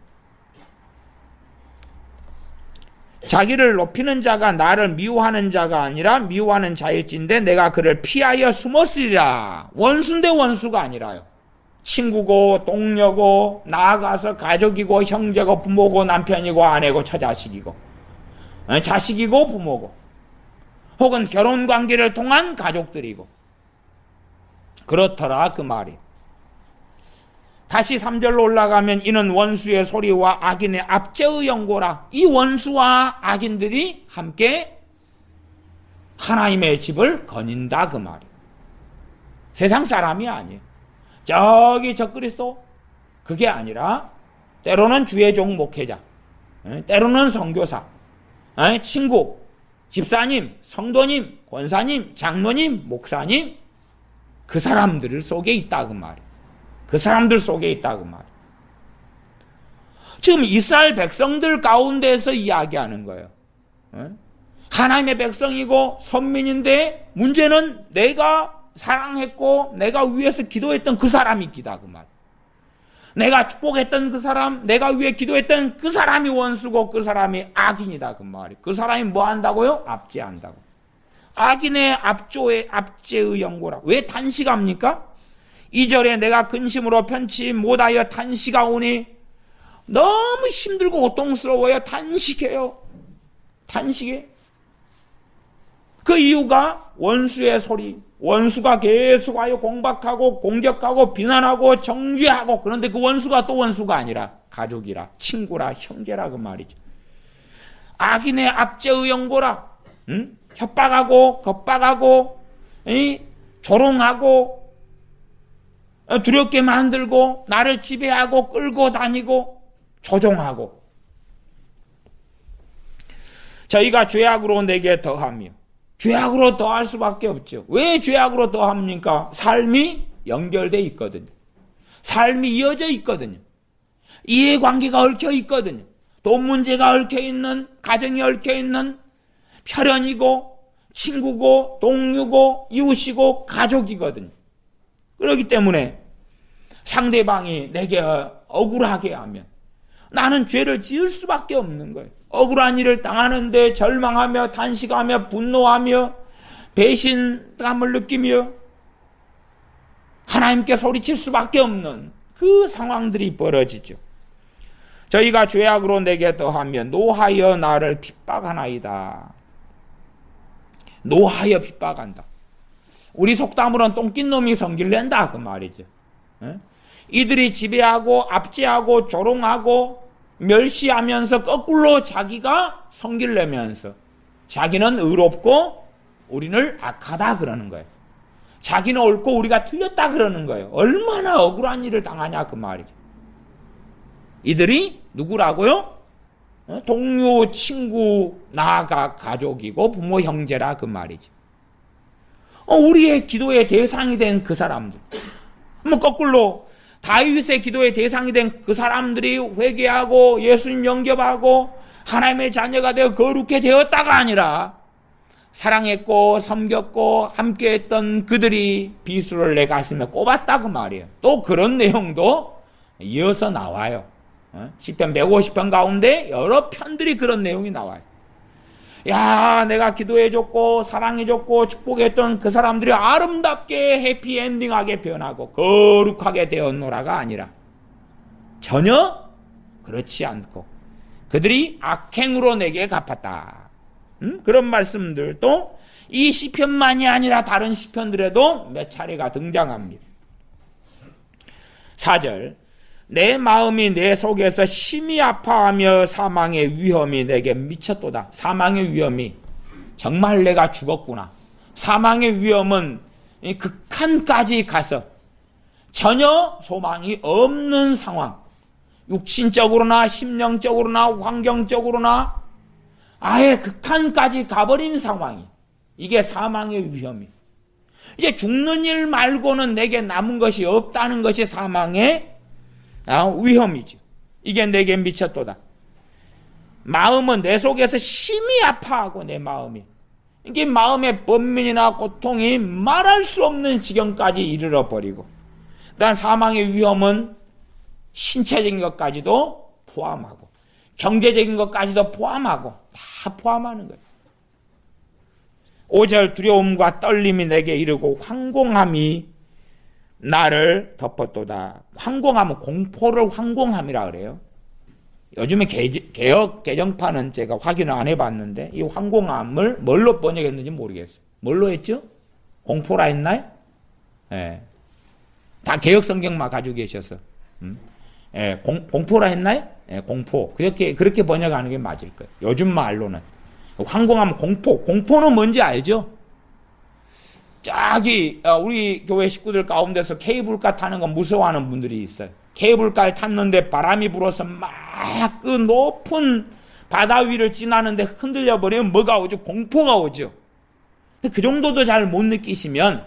자기를 높이는 자가 나를 미워하는 자가 아니라 미워하는 자일진데 내가 그를 피하여 숨었으리라. 원수인데 원수가 아니라요. 친구고 동료고 나아가서 가족이고 형제고 부모고 남편이고 아내고 처자식이고 자식이고 부모고 혹은 결혼관계를 통한 가족들이고 그렇더라 그 말이. 다시 3절로 올라가면 이는 원수의 소리와 악인의 압제의 연고라. 이 원수와 악인들이 함께 하나님의 집을 거닌다 그 말이에요. 세상 사람이 아니에요. 저기 적그리스도 그게 아니라 때로는 주의 종 목회자, 때로는 선교사, 친구, 집사님, 성도님, 권사님, 장로님, 목사님 그 사람들 속에 있다 그 말이에요. 그 사람들 속에 있다 그 말이에요. 지금 이스라엘 백성들 가운데서 이야기하는 거예요. 하나님의 백성이고 선민인데 문제는 내가 사랑했고 내가 위해서 기도했던 그 사람이 있다 그 말. 내가 축복했던 그 사람, 내가 위해 기도했던 그 사람이 원수고 그 사람이 악인이다 그 말이. 그 사람이 뭐 한다고요? 압제한다고. 악인의 압제의 연고라. 왜 탄식합니까? 2절에 내가 근심으로 편치 못하여 탄식하오니 너무 힘들고 고통스러워요. 탄식해요. 탄식해. 그 이유가 원수의 소리. 원수가 계속하여 공박하고 공격하고 비난하고 정죄하고 그런데 그 원수가 또 원수가 아니라 가족이라 친구라 형제라 그 말이죠. 악인의 압제의 연고라. 협박하고 겁박하고 조롱하고 두렵게 만들고 나를 지배하고 끌고 다니고 조종하고 저희가 죄악으로 내게 더하며 죄악으로 더할 수밖에 없죠. 왜 죄악으로 더합니까? 삶이 연결되어 있거든요. 삶이 이어져 있거든요. 이해관계가 얽혀 있거든요. 돈 문제가 얽혀 있는, 가정이 얽혀 있는 혈연이고 친구고 동료고 이웃이고 가족이거든요. 그렇기 때문에 상대방이 내게 억울하게 하면 나는 죄를 지을 수밖에 없는 거예요. 억울한 일을 당하는데 절망하며 탄식하며 분노하며 배신감을 느끼며 하나님께 소리칠 수밖에 없는 그 상황들이 벌어지죠. 저희가 죄악으로 내게 더하며 노하여 나를 핍박하나이다. 노하여 핍박한다. 우리 속담으로는 똥낀 놈이 성질 낸다 그 말이죠. 이들이 지배하고 압제하고 조롱하고 멸시하면서 거꾸로 자기가 성질 내면서 자기는 의롭고 우리는 악하다 그러는 거예요. 자기는 옳고 우리가 틀렸다 그러는 거예요. 얼마나 억울한 일을 당하냐 그 말이죠. 이들이 누구라고요? 동료, 친구, 나아가 가족이고 부모, 형제라 그 말이죠. 우리의 기도의 대상이 된 그 사람들. 거꾸로 다윗의 기도의 대상이 된 그 사람들이 회개하고 예수님 영접하고 하나님의 자녀가 되어 거룩해 되었다가 아니라 사랑했고 섬겼고 함께했던 그들이 비수를 내 가슴에 꼽았다고 말이에요. 또 그런 내용도 이어서 나와요. 시편 150편 가운데 여러 편들이 그런 내용이 나와요. 야, 내가 기도해줬고 사랑해줬고 축복했던 그 사람들이 아름답게 해피엔딩하게 변하고 거룩하게 되었노라가 아니라 전혀 그렇지 않고 그들이 악행으로 내게 갚았다. 그런 말씀들도 이 시편만이 아니라 다른 시편들에도 몇 차례가 등장합니다. 4절 내 마음이 내 속에서 심히 아파하며 사망의 위험이 내게 미쳤도다. 사망의 위험이 정말 내가 죽었구나. 사망의 위험은 극한까지 가서 전혀 소망이 없는 상황, 육신적으로나 심령적으로나 환경적으로나 아예 극한까지 가버린 상황이 이게 사망의 위험이. 이제 죽는 일 말고는 내게 남은 것이 없다는 것이 사망의 위험이죠. 이게 내게 미쳤도다. 마음은 내 속에서 심히 아파하고 내 마음이 이게 마음의 번민이나 고통이 말할 수 없는 지경까지 이르러 버리고 난 사망의 위험은 신체적인 것까지도 포함하고 경제적인 것까지도 포함하고 다 포함하는 거예요. 5절 두려움과 떨림이 내게 이르고 황공함이 나를 덮었도다. 황공함은 공포를 황공함이라 그래요. 요즘에 개혁 개정판은 제가 확인을 안 해봤는데 이 황공함을 뭘로 번역했는지 모르겠어요. 뭘로 했죠? 공포라 했나요? 예. 다 개혁 성경만 가지고 계셔서. 예, 공포라 했나요? 예, 공포. 그렇게 번역하는 게 맞을 거예요. 요즘 말로는. 황공하면 공포는 뭔지 알죠? 저기, 우리 교회 식구들 가운데서 케이블카 타는 거 무서워하는 분들이 있어요. 케이블카를 탔는데 바람이 불어서 막 그 높은 바다 위를 지나는데 흔들려 버리면 뭐가 오죠? 공포가 오죠. 그 정도도 잘 못 느끼시면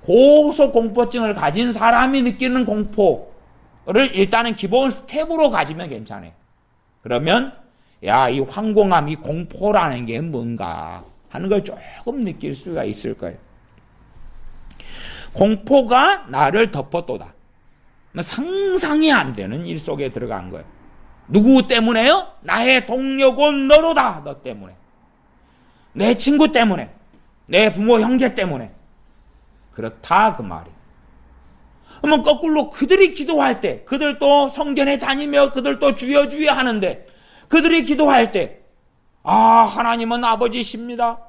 고소공포증을 가진 사람이 느끼는 공포를 일단은 기본 스텝으로 가지면 괜찮아요. 그러면 야, 이 황공함, 이 공포라는 게 뭔가 하는 걸 조금 느낄 수가 있을 거예요. 공포가 나를 덮었도다. 상상이 안 되는 일 속에 들어간 거예요. 누구 때문에요? 나의 동료고 너로다. 너 때문에. 내 친구 때문에. 내 부모 형제 때문에. 그렇다 그 말이에요. 그러면 거꾸로 그들이 기도할 때, 그들도 성전에 다니며 그들도 주여 주여 하는데 그들이 기도할 때 하나님은 아버지십니다.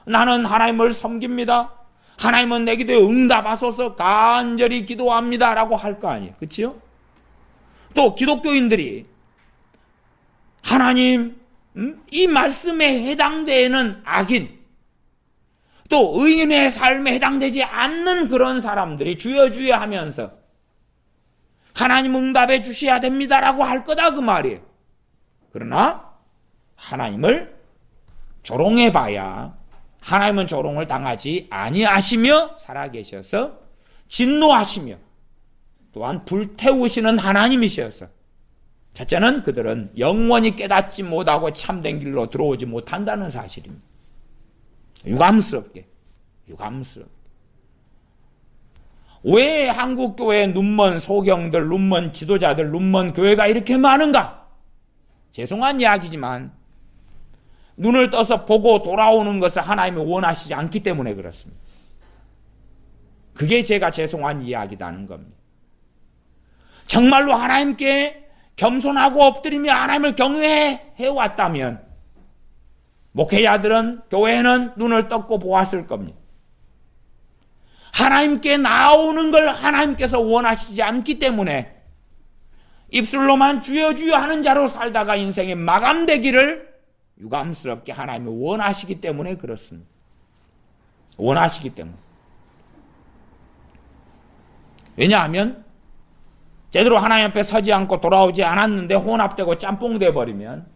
나는 하나님을 섬깁니다. 하나님은 내 기도에 응답하소서 간절히 기도합니다 라고 할 거 아니에요. 그렇죠? 또 기독교인들이 하나님 이 말씀에 해당되는 악인 또 의인의 삶에 해당되지 않는 그런 사람들이 주여 주여 하면서 하나님 응답해 주셔야 됩니다라고 할 거다 그 말이에요. 그러나 하나님을 조롱해 봐야 하나님은 조롱을 당하지 아니하시며 살아계셔서 진노하시며 또한 불태우시는 하나님이셔서 첫째는 그들은 영원히 깨닫지 못하고 참된 길로 들어오지 못한다는 사실입니다. 유감스럽게. 왜 한국교회 눈먼 소경들, 눈먼 지도자들, 눈먼 교회가 이렇게 많은가? 죄송한 이야기지만 눈을 떠서 보고 돌아오는 것을 하나님이 원하시지 않기 때문에 그렇습니다. 그게 제가 죄송한 이야기라는 겁니다. 정말로 하나님께 겸손하고 엎드리며 하나님을 경외해 왔다면 목회자들은 교회는 눈을 떴고 보았을 겁니다. 하나님께 나오는 걸 하나님께서 원하시지 않기 때문에 입술로만 주여 주여 하는 자로 살다가 인생이 마감되기를 유감스럽게 하나님이 원하시기 때문에 그렇습니다. 원하시기 때문에. 왜냐하면 제대로 하나님 앞에 서지 않고 돌아오지 않았는데 혼합되고 짬뽕돼 버리면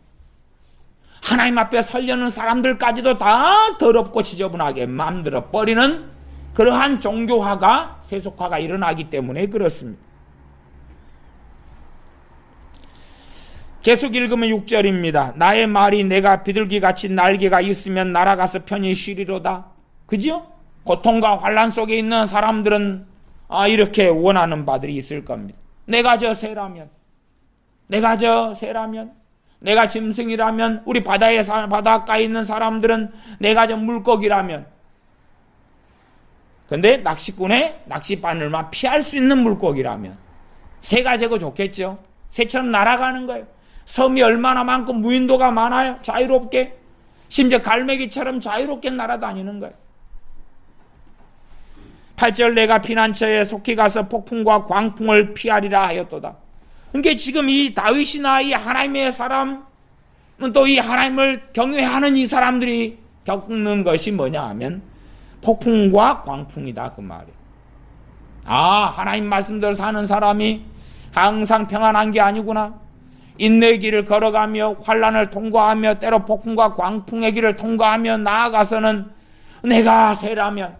하나님 앞에 서려는 사람들까지도 다 더럽고 지저분하게 만들어 버리는 그러한 종교화가 세속화가 일어나기 때문에 그렇습니다. 계속 읽으면 6절입니다. 나의 말이 내가 비둘기같이 날개가 있으면 날아가서 편히 쉬리로다. 그죠? 고통과 환난 속에 있는 사람들은 이렇게 원하는 바들이 있을 겁니다. 내가 저 새라면, 내가 짐승이라면, 우리 바닷가에 있는 사람들은 내가 저 물고기라면. 근데 낚시꾼의 낚싯바늘만 피할 수 있는 물고기라면 새가 되고 좋겠죠. 새처럼 날아가는 거예요. 섬이 얼마나 많고 무인도가 많아요. 자유롭게. 심지어 갈매기처럼 자유롭게 날아다니는 거예요. 8절 내가 피난처에 속히 가서 폭풍과 광풍을 피하리라 하였도다. 그러니까 지금 이 다윗이나 이 하나님의 사람 또 이 하나님을 경외하는 이 사람들이 겪는 것이 뭐냐 하면 폭풍과 광풍이다 그 말이에요. 하나님 말씀대로 사는 사람이 항상 평안한 게 아니구나. 인내의 길을 걸어가며 환난을 통과하며 때로 폭풍과 광풍의 길을 통과하며 나아가서는 내가 새라면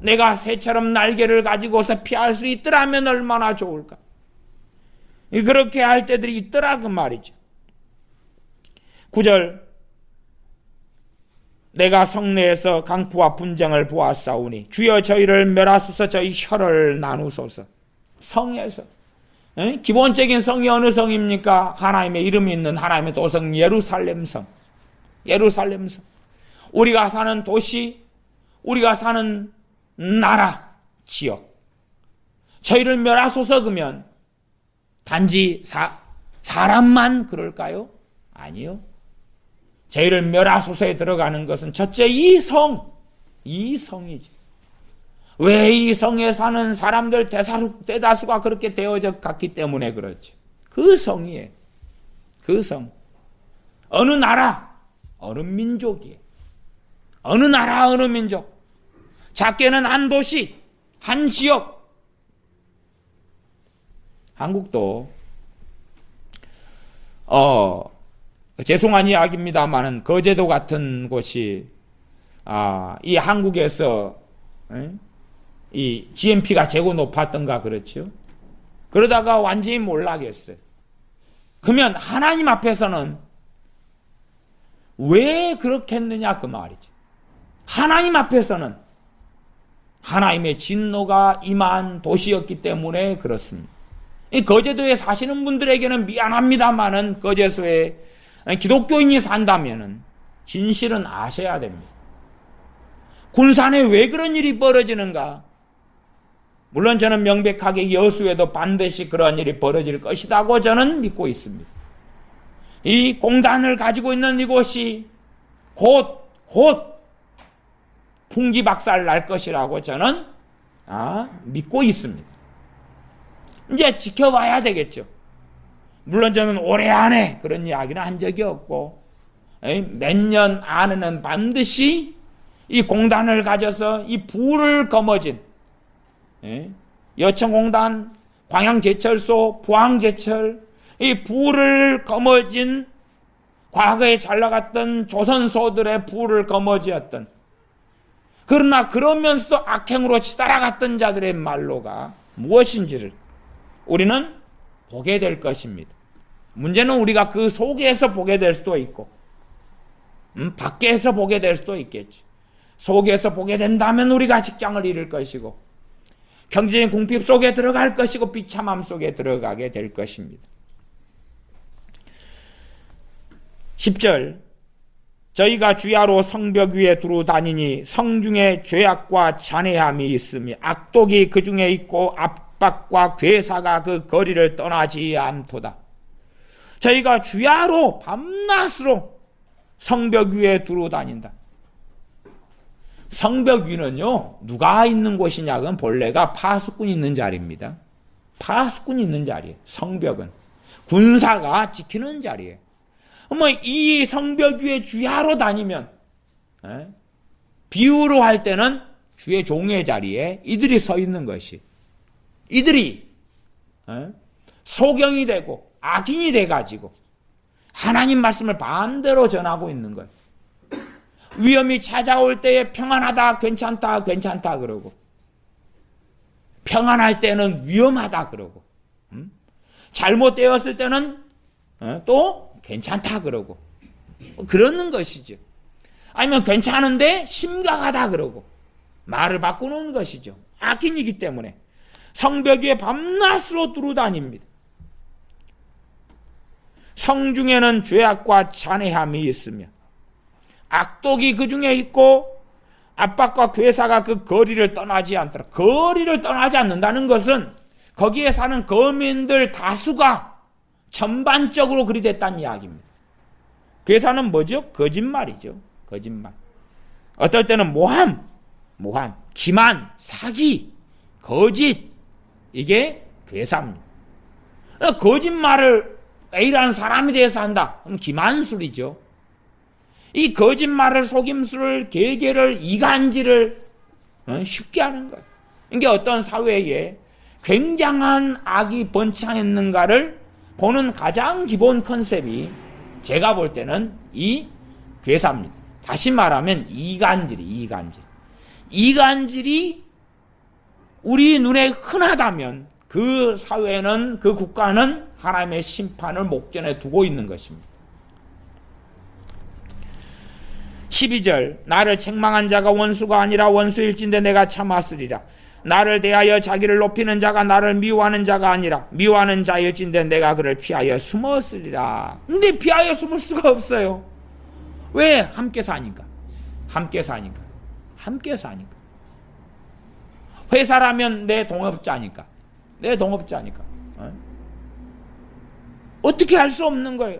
내가 새처럼 날개를 가지고서 피할 수 있더라면 얼마나 좋을까. 그렇게 할 때들이 있더라 그 말이죠. 9절 내가 성내에서 강포와 분쟁을 보았사오니 주여 저희를 멸하소서 저희 혀를 나누소서. 성에서 기본적인 성이 어느 성입니까? 하나님의 이름이 있는 하나님의 도성 예루살렘 성. 예루살렘성, 우리가 사는 도시, 우리가 사는 나라, 지역, 저희를 멸하소서. 그러면 단지 사람만 그럴까요? 아니요. 저희를 멸하소서에 들어가는 것은 첫째 이 성이지. 왜 이 성에 사는 사람들 대다수가 그렇게 되어져 갔기 때문에 그렇죠. 그 성이에요. 그 성. 어느 나라, 어느 민족이에요. 어느 나라, 어느 민족. 작게는 한 도시, 한 지역. 한국도 죄송한 이야기입니다만은 거제도 같은 곳이 이 한국에서 이 GNP가 최고 높았던가 그렇죠. 그러다가 완전히 몰락했어요. 그러면 하나님 앞에서는 왜 그렇게 했느냐 그 말이죠. 하나님 앞에서는 하나님의 진노가 임한 도시였기 때문에 그렇습니다. 이 거제도에 사시는 분들에게는 미안합니다만은 거제도에 기독교인이 산다면은 진실은 아셔야 됩니다. 군산에 왜 그런 일이 벌어지는가? 물론 저는 명백하게 여수에도 반드시 그런 일이 벌어질 것이라고 저는 믿고 있습니다. 이 공단을 가지고 있는 이곳이 곧 풍지박살 날 것이라고 저는 믿고 있습니다. 이제 지켜봐야 되겠죠. 물론 저는 올해 안에 그런 이야기는 한 적이 없고 몇 년 안에는 반드시 이 공단을 가져서 이 불을 거머쥔 여천공단, 광양제철소, 포항제철 이 불을 거머쥔 과거에 잘 나갔던 조선소들의 불을 거머쥐었던 그러나 그러면서도 악행으로 치달아갔던 자들의 말로가 무엇인지를 우리는 보게 될 것입니다. 문제는 우리가 그 속에서 보게 될 수도 있고 밖에서 보게 될 수도 있겠지. 속에서 보게 된다면 우리가 직장을 잃을 것이고 경제적인 궁핍 속에 들어갈 것이고 비참함 속에 들어가게 될 것입니다. 10절 저희가 주야로 성벽 위에 두루 다니니 성중에 죄악과 잔해함이 있으며 악독이 그 중에 있고 압박과 괴사가 그 거리를 떠나지 않도다. 저희가 주야로 밤낮으로 성벽 위에 두루 다닌다. 성벽 위는요 누가 있는 곳이냐 그건 본래가 파수꾼이 있는 자리입니다. 파수꾼이 있는 자리예요. 성벽은 군사가 지키는 자리예요. 이 성벽 위에 주야로 다니면 비유로 할 때는 주의 종의 자리에 이들이 서 있는 것이 이들이 소경이 되고 악인이 돼가지고 하나님 말씀을 반대로 전하고 있는 거예요. 위험이 찾아올 때에 평안하다 괜찮다 그러고 평안할 때는 위험하다 그러고 잘못되었을 때는 또 괜찮다 그러고 그러는 것이죠. 아니면 괜찮은데 심각하다 그러고 말을 바꾸는 것이죠. 악인이기 때문에 성벽 위에 밤낮으로 두루다닙니다. 성중에는 죄악과 잔해함이 있으며 악독이 그 중에 있고 압박과 괴사가 그 거리를 떠나지 않더라. 거리를 떠나지 않는다는 것은 거기에 사는 거민들 다수가 전반적으로 그리 됐다는 이야기입니다. 괴사는 뭐죠? 거짓말이죠. 거짓말. 어떨 때는 모함, 기만, 사기, 거짓 이게 괴사입니다. 거짓말을 A라는 사람에 대해서 한다. 그럼 기만술이죠. 이 거짓말을 속임수를 계계를 이간질을 쉽게 하는 거예요. 이게 어떤 사회에 굉장한 악이 번창했는가를 보는 가장 기본 컨셉이 제가 볼 때는 이 괴사입니다. 다시 말하면 이간질이 우리 눈에 흔하다면 그 사회는 그 국가는 하나님의 심판을 목전에 두고 있는 것입니다. 12절 나를 책망한 자가 원수가 아니라 원수일진데 내가 참았으리라. 나를 대하여 자기를 높이는 자가 나를 미워하는 자가 아니라 미워하는 자일진데 내가 그를 피하여 숨었으리라. 근데 피하여 숨을 수가 없어요. 왜? 함께 사니까. 함께 사니까. 함께 사니까. 회사라면 내 동업자니까. 내 동업자니까. 어떻게 할 수 없는 거예요?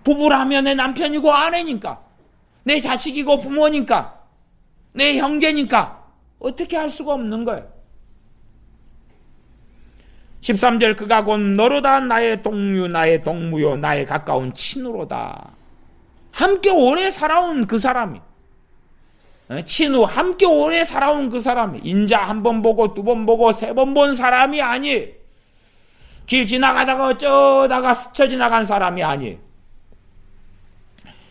부부라면 내 남편이고 아내니까. 내 자식이고 부모니까. 내 형제니까. 어떻게 할 수가 없는 거예요? 13절 그가 곧 너로다 나의 동류 나의 동무요 나의 가까운 친우로다. 함께 오래 살아온 그 사람이, 친우, 함께 오래 살아온 그 사람이, 인자 한 번 보고 두 번 보고 세 번 본 사람이 아니에요. 길 지나가다가 어쩌다가 스쳐 지나간 사람이 아니에요.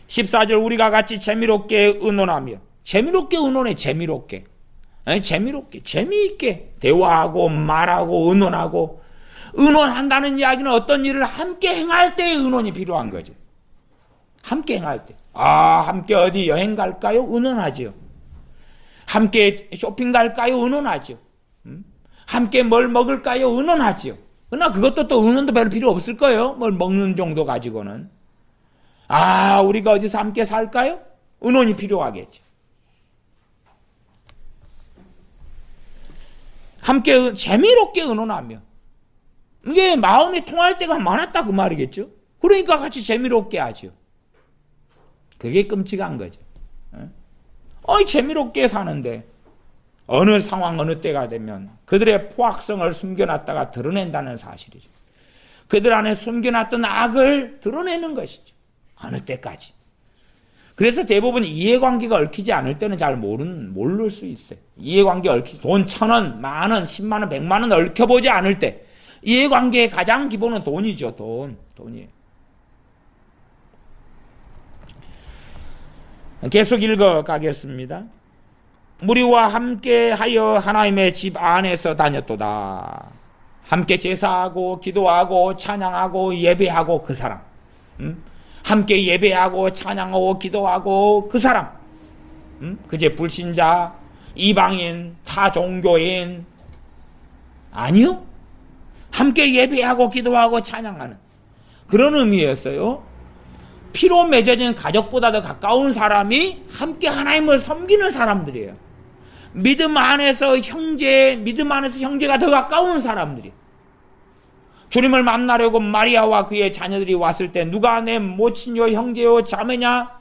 14절 우리가 같이 재미롭게 의논하며, 재미롭게 의논해. 재미롭게 재미있게 대화하고 말하고 의논하고. 의논한다는 이야기는 어떤 일을 함께 행할 때의 의논이 필요한 거죠. 함께 행할 때. 함께 어디 여행 갈까요? 의논하죠. 함께 쇼핑 갈까요? 의논하죠. 함께 뭘 먹을까요? 의논하죠. 그러나 그것도 또 의논도 별로 필요 없을 거예요. 뭘 먹는 정도 가지고는. 우리가 어디서 함께 살까요? 의논이 필요하겠죠. 함께 재미롭게 의논하며. 이게 마음이 통할 때가 많았다 그 말이겠죠. 그러니까 같이 재미롭게 하죠. 그게 끔찍한 거죠. 재미롭게 사는데 어느 상황 어느 때가 되면 그들의 포악성을 숨겨놨다가 드러낸다는 사실이죠. 그들 안에 숨겨놨던 악을 드러내는 것이죠. 어느 때까지. 그래서 대부분 이해관계가 얽히지 않을 때는 잘 모를 수 있어요. 이해관계 얽히지, 돈 1,000원, 10,000원, 100,000원, 100만원 얽혀보지 않을 때. 이해관계의 가장 기본은 돈이죠. 돈이에요. 계속 읽어가겠습니다. 무리와 함께하여 하나님의 집 안에서 다녔도다. 함께 제사하고 기도하고 찬양하고 예배하고 그 사람. 함께 예배하고 찬양하고 기도하고 그 사람. 그제 불신자, 이방인, 타종교인. 아니요. 함께 예배하고 기도하고 찬양하는 그런 의미였어요. 피로 맺어진 가족보다 더 가까운 사람이 함께 하나님을 섬기는 사람들이에요. 믿음 안에서 형제가 더 가까운 사람들이에요. 주님을 만나려고 마리아와 그의 자녀들이 왔을 때 누가 내 모친이요 형제요 자매냐?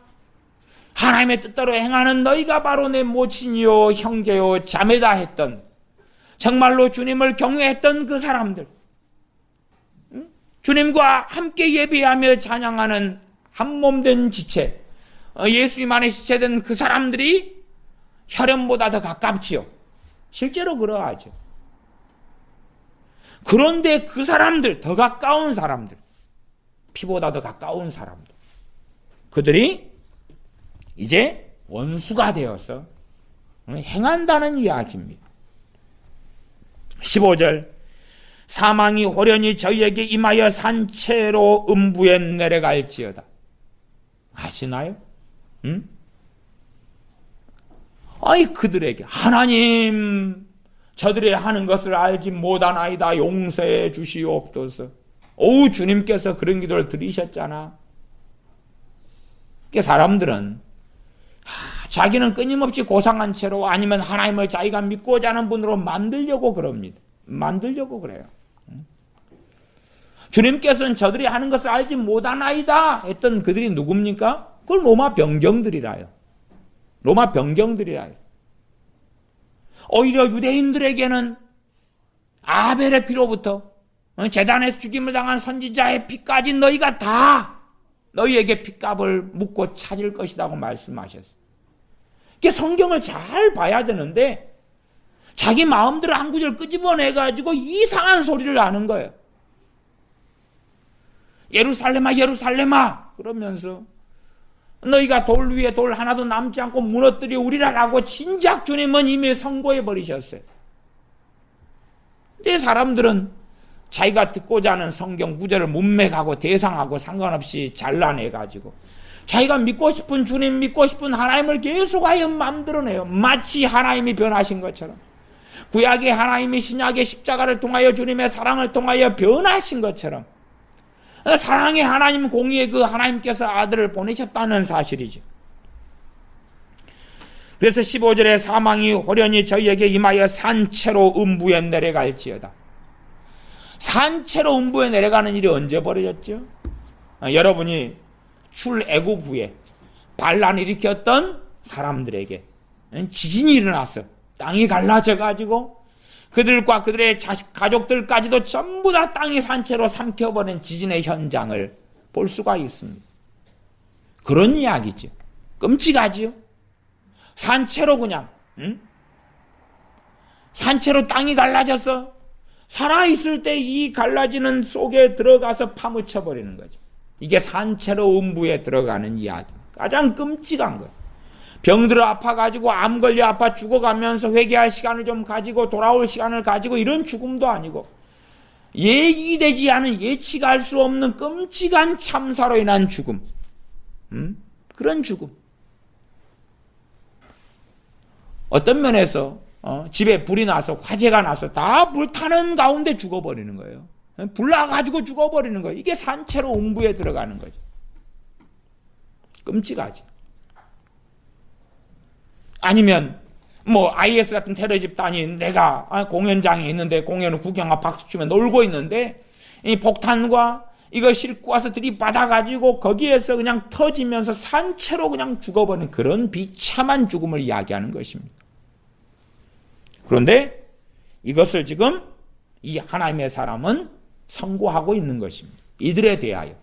하나님의 뜻대로 행하는 너희가 바로 내 모친이요 형제요 자매다 했던, 정말로 주님을 경외했던 그 사람들, 주님과 함께 예배하며 찬양하는 한몸된 지체, 예수님 안에 지체된 그 사람들이 혈연보다 더 가깝지요. 실제로 그러하죠. 그런데 그 사람들, 더 가까운 사람들, 피보다 더 가까운 사람들, 그들이 이제 원수가 되어서 행한다는 이야기입니다. 15절 사망이 호련히 저희에게 임하여 산채로 음부에 내려갈지어다. 아시나요? 그들에게 하나님 저들이 하는 것을 알지 못하나이다 용서해 주시옵소서. 주님께서 그런 기도를 들으셨잖아. 사람들은 자기는 끊임없이 고상한 채로 아니면 하나님을 자기가 믿고자 하는 분으로 만들려고 그럽니다. 만들려고 그래요. 주님께서는 저들이 하는 것을 알지 못하나이다 했던 그들이 누굽니까? 그걸 로마 병정들이라요. 로마 병정들이라요. 오히려 유대인들에게는 아벨의 피로부터 제단에서 죽임을 당한 선지자의 피까지 너희가 다 너희에게 핏값을 묻고 찾을 것이라고 말씀하셨어요. 이게 성경을 잘 봐야 되는데 자기 마음대로 한 구절 끄집어내가지고 이상한 소리를 하는 거예요. 예루살렘아 예루살렘아 그러면서 너희가 돌 위에 돌 하나도 남지 않고 무너뜨리우리라라고 진작 주님은 이미 선고해 버리셨어요. 근데 사람들은 자기가 듣고자 하는 성경 구절을 문맥하고 대상하고 상관없이 잘라내가지고 자기가 믿고 싶은 주님, 믿고 싶은 하나님을 계속하여 만들어내요. 마치 하나님이 변하신 것처럼, 구약의 하나님이 신약의 십자가를 통하여 주님의 사랑을 통하여 변하신 것처럼 사랑의 하나님, 공의의 그 하나님께서 아들을 보내셨다는 사실이죠. 그래서 15절에 사망이 호련히 저희에게 임하여 산채로 음부에 내려갈지어다. 산채로 음부에 내려가는 일이 언제 벌어졌죠? 여러분이 출애굽 후에 반란을 일으켰던 사람들에게 지진이 일어나서 땅이 갈라져 가지고 그들과 그들의 가족들까지도 전부 다 땅이 산채로 삼켜버린 지진의 현장을 볼 수가 있습니다. 그런 이야기죠. 끔찍하지요. 산채로 그냥 산채로 땅이 갈라져서 살아있을 때 이 갈라지는 속에 들어가서 파묻혀버리는 거죠. 이게 산채로 음부에 들어가는 이야기. 가장 끔찍한 거예요. 병들어 아파가지고 암 걸려 아파 죽어가면서 회개할 시간을 좀 가지고 돌아올 시간을 가지고 이런 죽음도 아니고 예기되지 않은 예측할 수 없는 끔찍한 참사로 인한 죽음. 그런 죽음. 어떤 면에서 집에 불이 나서 화재가 나서 다 불타는 가운데 죽어버리는 거예요. 불 나가지고 죽어버리는 거예요. 이게 산채로 음부에 들어가는 거죠. 끔찍하지. 아니면 뭐 IS 같은 테러 집단이 내가 공연장에 있는데 공연을 구경하고 박수 치며 놀고 있는데 이 폭탄과 이거 싣고 와서 들이받아가지고 거기에서 그냥 터지면서 산채로 그냥 죽어버리는 그런 비참한 죽음을 이야기하는 것입니다. 그런데 이것을 지금 이 하나님의 사람은 선고하고 있는 것입니다. 이들에 대하여.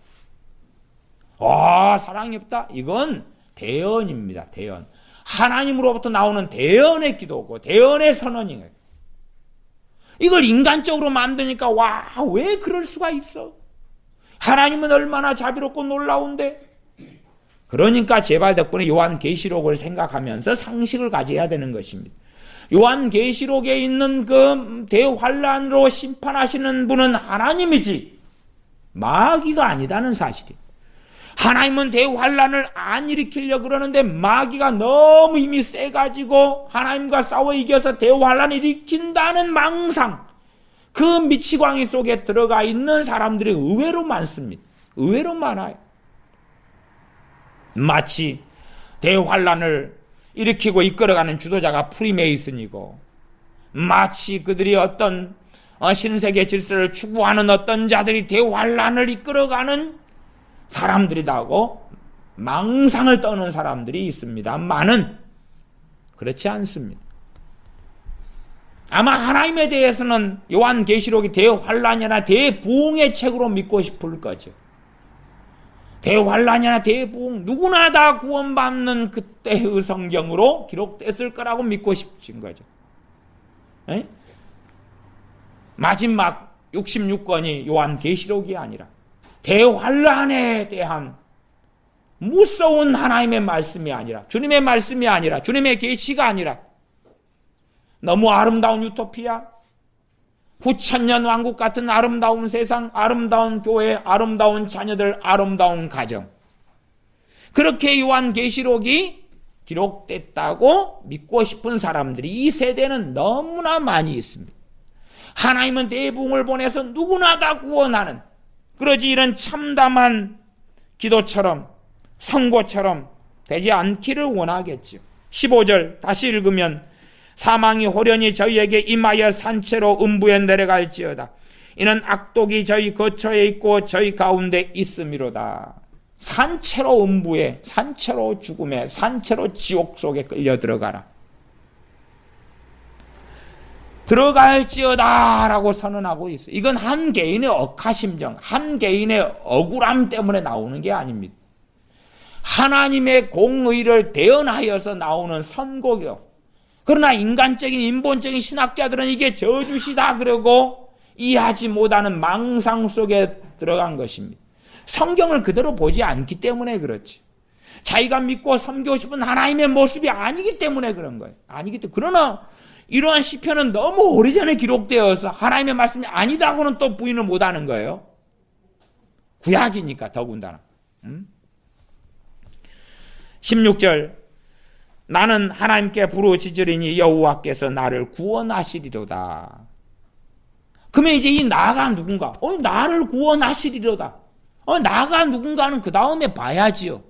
사랑이 없다? 이건 대언입니다. 대언. 하나님으로부터 나오는 대언의 기도고 대언의 선언이에요. 이걸 인간적으로 만드니까 왜 그럴 수가 있어? 하나님은 얼마나 자비롭고 놀라운데? 그러니까 제발 덕분에 요한계시록을 생각하면서 상식을 가져야 되는 것입니다. 요한계시록에 있는 그 대환란으로 심판하시는 분은 하나님이지 마귀가 아니다는 사실이. 하나님은 대환란을 안 일으키려고 그러는데 마귀가 너무 힘이 세가지고 하나님과 싸워 이겨서 대환란을 일으킨다는 망상, 그 미치광이 속에 들어가 있는 사람들이 의외로 많습니다. 의외로 많아요. 마치 대환란을 일으키고 이끌어가는 주도자가 프리메이슨이고 마치 그들이 어떤 신세계 질서를 추구하는 어떤 자들이 대환란을 이끌어가는 사람들이라고 망상을 떠는 사람들이 있습니다만은 그렇지 않습니다. 아마 하나님에 대해서는 요한계시록이 대환란이나 대부흥의 책으로 믿고 싶을 거죠. 대환란이나 대부흥 누구나 다 구원받는 그때의 성경으로 기록됐을 거라고 믿고 싶은 거죠. 에? 마지막 66권이 요한계시록이 아니라 대환란에 대한 무서운 하나님의 말씀이 아니라 주님의 말씀이 아니라 주님의 계시가 아니라 너무 아름다운 유토피아, 후천년 왕국 같은 아름다운 세상, 아름다운 교회, 아름다운 자녀들, 아름다운 가정. 그렇게 요한계시록이 기록됐다고 믿고 싶은 사람들이 이 세대는 너무나 많이 있습니다. 하나님은 대부흥을 보내서 누구나 다 구원하는, 그러지 이런 참담한 기도처럼 선고처럼 되지 않기를 원하겠죠. 15절 다시 읽으면 사망이 호련히 저희에게 임하여 산채로 음부에 내려갈지어다. 이는 악독이 저희 거처에 있고 저희 가운데 있음이로다. 산채로 음부에, 산채로 죽음에, 산채로 지옥 속에 끌려 들어가라. 들어갈지어다 라고 선언하고 있어요. 이건 한 개인의 억하심정, 한 개인의 억울함 때문에 나오는 게 아닙니다. 하나님의 공의를 대언하여서 나오는 선고요. 그러나 인간적인 인본적인 신학자들은 이게 저주시다 그러고 이해하지 못하는 망상 속에 들어간 것입니다. 성경을 그대로 보지 않기 때문에 그렇지. 자기가 믿고 섬기고 싶은 하나님의 모습이 아니기 때문에 그런 거예요. 아니기 때문에. 그러나 이러한 시편은 너무 오래전에 기록되어서 하나님의 말씀이 아니다고는 또 부인을 못하는 거예요. 구약이니까 더군다나. 16절 나는 하나님께 부르짖으리니 여호와께서 나를 구원하시리로다. 그러면 이제 이 나가 누군가? 나를 구원하시리로다. 나가 누군가는 그 다음에 봐야지요.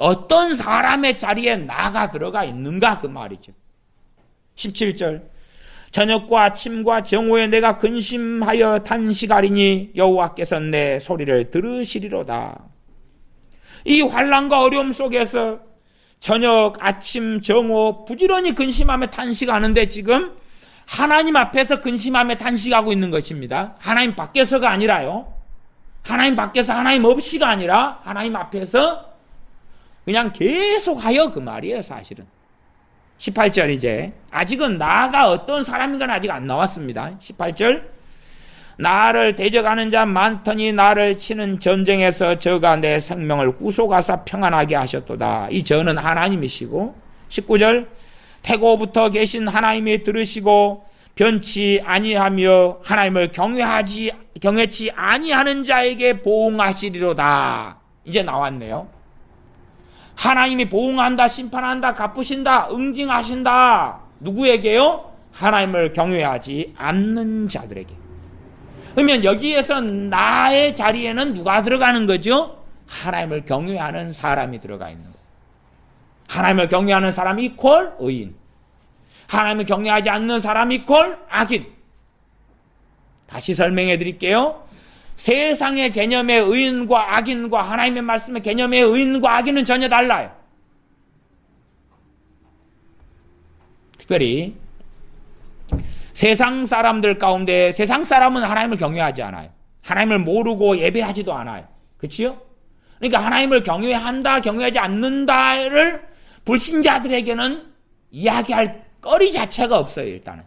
어떤 사람의 자리에 나가 들어가 있는가 그 말이죠. 17절 저녁과 아침과 정오에 내가 근심하여 탄식하리니 여호와께서 내 소리를 들으시리로다. 이 환난과 어려움 속에서 저녁, 아침, 정오 부지런히 근심하며 탄식하는데 지금 하나님 앞에서 근심하며 탄식하고 있는 것입니다. 하나님 밖에서가 아니라요. 하나님 밖에서 하나님 없이가 아니라 하나님 앞에서 그냥 계속하여 그 말이에요. 사실은 18절 이제 아직은 나가 어떤 사람인가는 아직 안 나왔습니다. 18절 나를 대적하는 자 많더니 나를 치는 전쟁에서 저가 내 생명을 구속하사 평안하게 하셨도다. 이 저는 하나님이시고 19절 태고부터 계신 하나님이 들으시고 변치 아니하며 하나님을 경외치 아니하는 자에게 보응하시리로다. 이제 나왔네요. 하나님이 보응한다, 심판한다, 갚으신다, 응징하신다. 누구에게요? 하나님을 경외하지 않는 자들에게. 그러면 여기에서 나의 자리에는 누가 들어가는 거죠? 하나님을 경외하는 사람이 들어가 있는 거예요. 하나님을 경외하는 사람이 이퀄 의인. 하나님을 경외하지 않는 사람이 이퀄 악인. 다시 설명해 드릴게요. 세상의 개념의 의인과 악인과 하나님의 말씀의 개념의 의인과 악인은 전혀 달라요. 특별히 세상 사람들 가운데 세상 사람은 하나님을 경외하지 않아요. 하나님을 모르고 예배하지도 않아요. 그렇지요? 그러니까 하나님을 경외한다, 경외하지 않는다를 불신자들에게는 이야기할 거리 자체가 없어요. 일단은.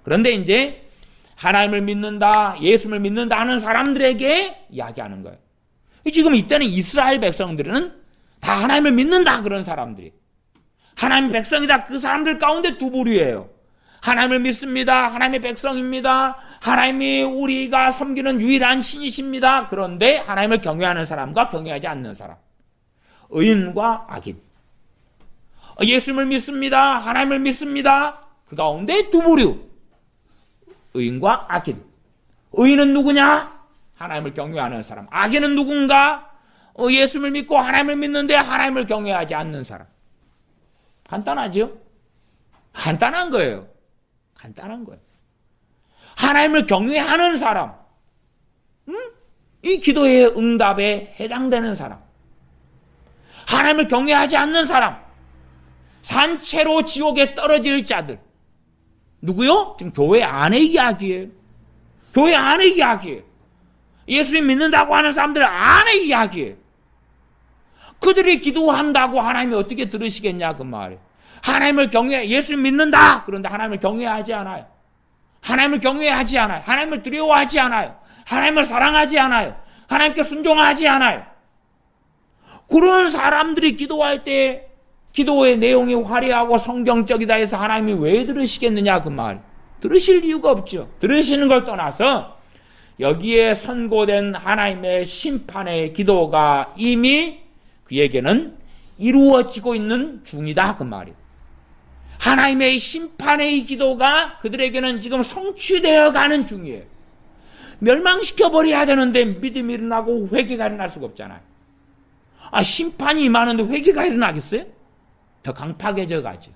그런데 이제 하나님을 믿는다, 예수를 믿는다 하는 사람들에게 이야기하는 거예요. 지금 이때는 이스라엘 백성들은 다 하나님을 믿는다 그런 사람들이. 하나님의 백성이다 그 사람들 가운데 두 부류예요. 하나님을 믿습니다. 하나님의 백성입니다. 하나님이 우리가 섬기는 유일한 신이십니다. 그런데 하나님을 경외하는 사람과 경외하지 않는 사람. 의인과 악인. 예수를 믿습니다. 하나님을 믿습니다. 그 가운데 두 부류. 의인과 악인. 의인은 누구냐? 하나님을 경외하는 사람. 악인은 누군가? 예수를 믿고 하나님을 믿는데 하나님을 경외하지 않는 사람. 간단하죠? 간단한 거예요. 간단한 거예요. 하나님을 경외하는 사람. 이 기도의 응답에 해당되는 사람. 하나님을 경외하지 않는 사람. 산채로 지옥에 떨어질 자들. 누구요? 지금 교회 안의 이야기예요. 교회 안의 이야기예요. 예수님 믿는다고 하는 사람들 안의 이야기예요. 그들이 기도한다고 하나님이 어떻게 들으시겠냐 그 말이에요. 하나님을 예수님 믿는다. 그런데 하나님을 경외하지 않아요. 하나님을 경외하지 않아요. 하나님을 두려워하지 않아요. 하나님을 사랑하지 않아요. 하나님께 순종하지 않아요. 그런 사람들이 기도할 때 기도의 내용이 화려하고 성경적이다 해서 하나님이 왜 들으시겠느냐 그 말. 들으실 이유가 없죠. 들으시는 걸 떠나서 여기에 선고된 하나님의 심판의 기도가 이미 그에게는 이루어지고 있는 중이다 그 말이에요. 하나님의 심판의 기도가 그들에게는 지금 성취되어 가는 중이에요. 멸망시켜버려야 되는데 믿음이 일어나고 회개가 일어날 수가 없잖아요. 심판이 임하는데 회개가 일어나겠어요? 더 강팍해져 가죠.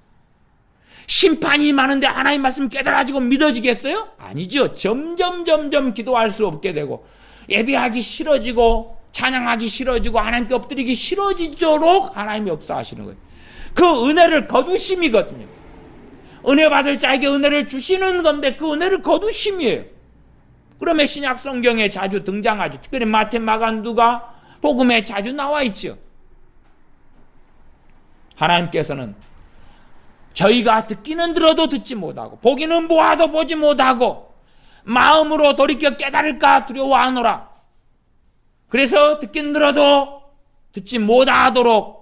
심판이 많은데 하나님 말씀 깨달아지고 믿어지겠어요? 아니죠. 점점 기도할 수 없게 되고 예배하기 싫어지고 찬양하기 싫어지고 하나님께 엎드리기 싫어지도록 하나님이 역사하시는 거예요. 그 은혜를 거두심이거든요. 은혜 받을 자에게 은혜를 주시는 건데 그 은혜를 거두심이에요. 그러면 신약 성경에 자주 등장하죠. 특별히 마태, 마가, 누가 복음에 자주 나와 있죠. 하나님께서는 저희가 듣기는 들어도 듣지 못하고 보기는 보아도 보지 못하고 마음으로 돌이켜 깨달을까 두려워하노라. 그래서 듣긴 들어도 듣지 못하도록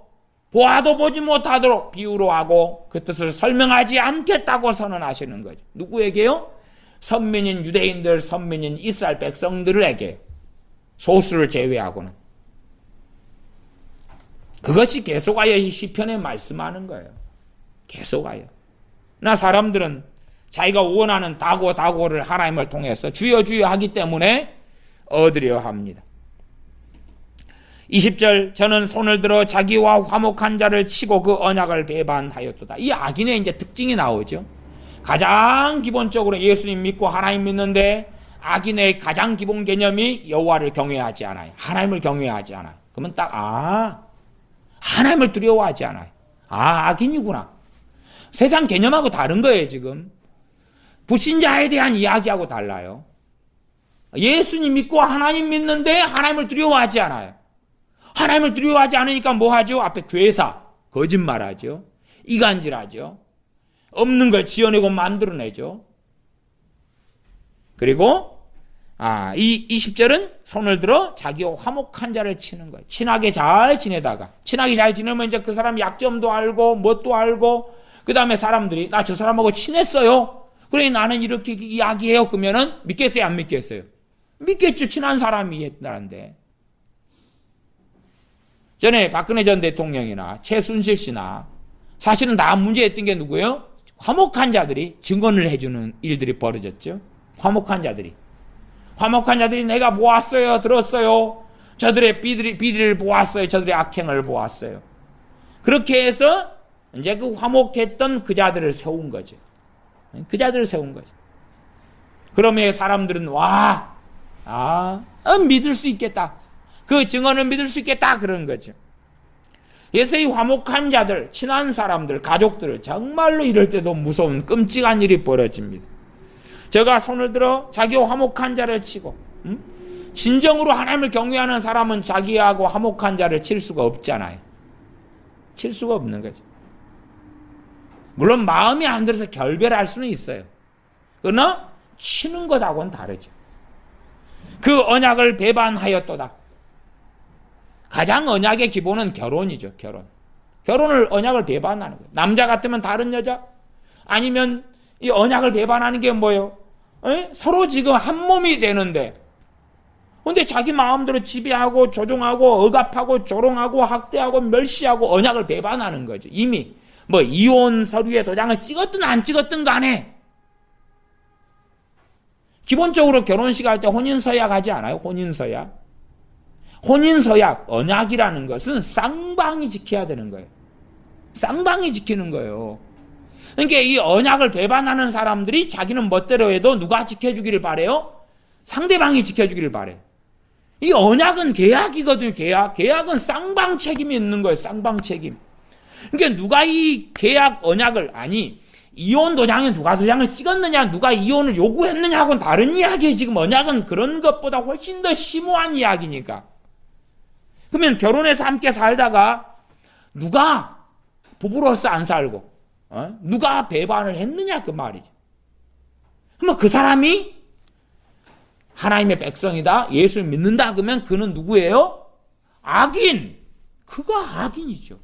보아도 보지 못하도록 비유로 하고 그 뜻을 설명하지 않겠다고 선언하시는 거죠. 누구에게요? 선민인 유대인들, 선민인 이스라엘 백성들에게, 소수를 제외하고는. 그것이 계속하여 시편에 말씀하는 거예요. 계속하여. 나 사람들은 자기가 원하는 다고를 하나님을 통해서 주여 주여 하기 때문에 얻으려 합니다. 20절 저는 손을 들어 자기와 화목한 자를 치고 그 언약을 배반하였도다. 이 악인의 이제 특징이 나오죠. 가장 기본적으로 예수님 믿고 하나님 믿는데 악인의 가장 기본 개념이 여호와를 경외하지 않아요. 하나님을 경외하지 않아요. 그러면 딱 하나님을 두려워하지 않아요. 악인이구나. 세상 개념하고 다른 거예요. 지금 불신자에 대한 이야기하고 달라요. 예수님 믿고 하나님 믿는데 하나님을 두려워하지 않아요. 하나님을 두려워하지 않으니까 뭐 하죠? 앞에 괴사, 거짓말하죠. 이간질하죠. 없는 걸 지어내고 만들어내죠. 그리고 이 20절은 손을 들어 자기와 화목한 자를 치는 거예요. 친하게 잘 지내다가 친하게 잘 지내면 이제 그 사람 약점도 알고 뭣도 알고 그 다음에 사람들이 나 저 사람하고 친했어요. 그래 나는 이렇게 이야기해요. 그러면은 믿겠어요? 안 믿겠어요? 믿겠죠. 친한 사람이 했다는데. 전에 박근혜 전 대통령이나 최순실 씨나 사실은 다 문제였던 게 누구예요? 화목한 자들이 증언을 해주는 일들이 벌어졌죠. 화목한 자들이 내가 보았어요. 들었어요. 저들의 비리를 보았어요. 저들의 악행을 보았어요. 그렇게 해서 이제 그 화목했던 그 자들을 세운 거죠. 그 자들을 세운 거죠. 그러면 사람들은 믿을 수 있겠다. 그 증언을 믿을 수 있겠다. 그런 거죠. 그래서 이 화목한 자들, 친한 사람들, 가족들 정말로 이럴 때도 무서운 끔찍한 일이 벌어집니다. 제가 손을 들어 자기와 화목한 자를 치고 진정으로 하나님을 경외하는 사람은 자기하고 화목한 자를 칠 수가 없잖아요. 칠 수가 없는 거죠. 물론 마음이 안 들어서 결별할 수는 있어요. 그러나 치는 것하고는 다르죠. 그 언약을 배반하였도다. 가장 언약의 기본은 결혼이죠. 결혼을 언약을 배반하는 거예요. 남자 같으면 다른 여자 아니면 이 언약을 배반하는 게 뭐예요? 서로 지금 한 몸이 되는데 근데 자기 마음대로 지배하고 조종하고 억압하고 조롱하고 학대하고 멸시하고 언약을 배반하는 거죠. 이미 이혼 서류에 도장을 찍었든 안 찍었든 간에 기본적으로 결혼식 할 때 혼인서약 하지 않아요? 혼인서약, 언약이라는 것은 쌍방이 지켜야 되는 거예요. 쌍방이 지키는 거예요. 그러니까 이 언약을 배반하는 사람들이 자기는 멋대로 해도 누가 지켜주기를 바래요? 상대방이 지켜주기를 바래요. 이 언약은 계약이거든요. 계약은 쌍방 책임이 있는 거예요. 쌍방 책임. 그러니까 누가 이 계약 언약을 이혼 도장에 누가 도장을 찍었느냐, 누가 이혼을 요구했느냐하고는 다른 이야기예요. 지금 언약은 그런 것보다 훨씬 더 심오한 이야기니까. 그러면 결혼해서 함께 살다가 누가 부부로서 안 살고 누가 배반을 했느냐 그 말이죠. 그러면 그 사람이 하나님의 백성이다, 예수를 믿는다 그러면 그는 누구예요? 악인. 그가 악인이죠.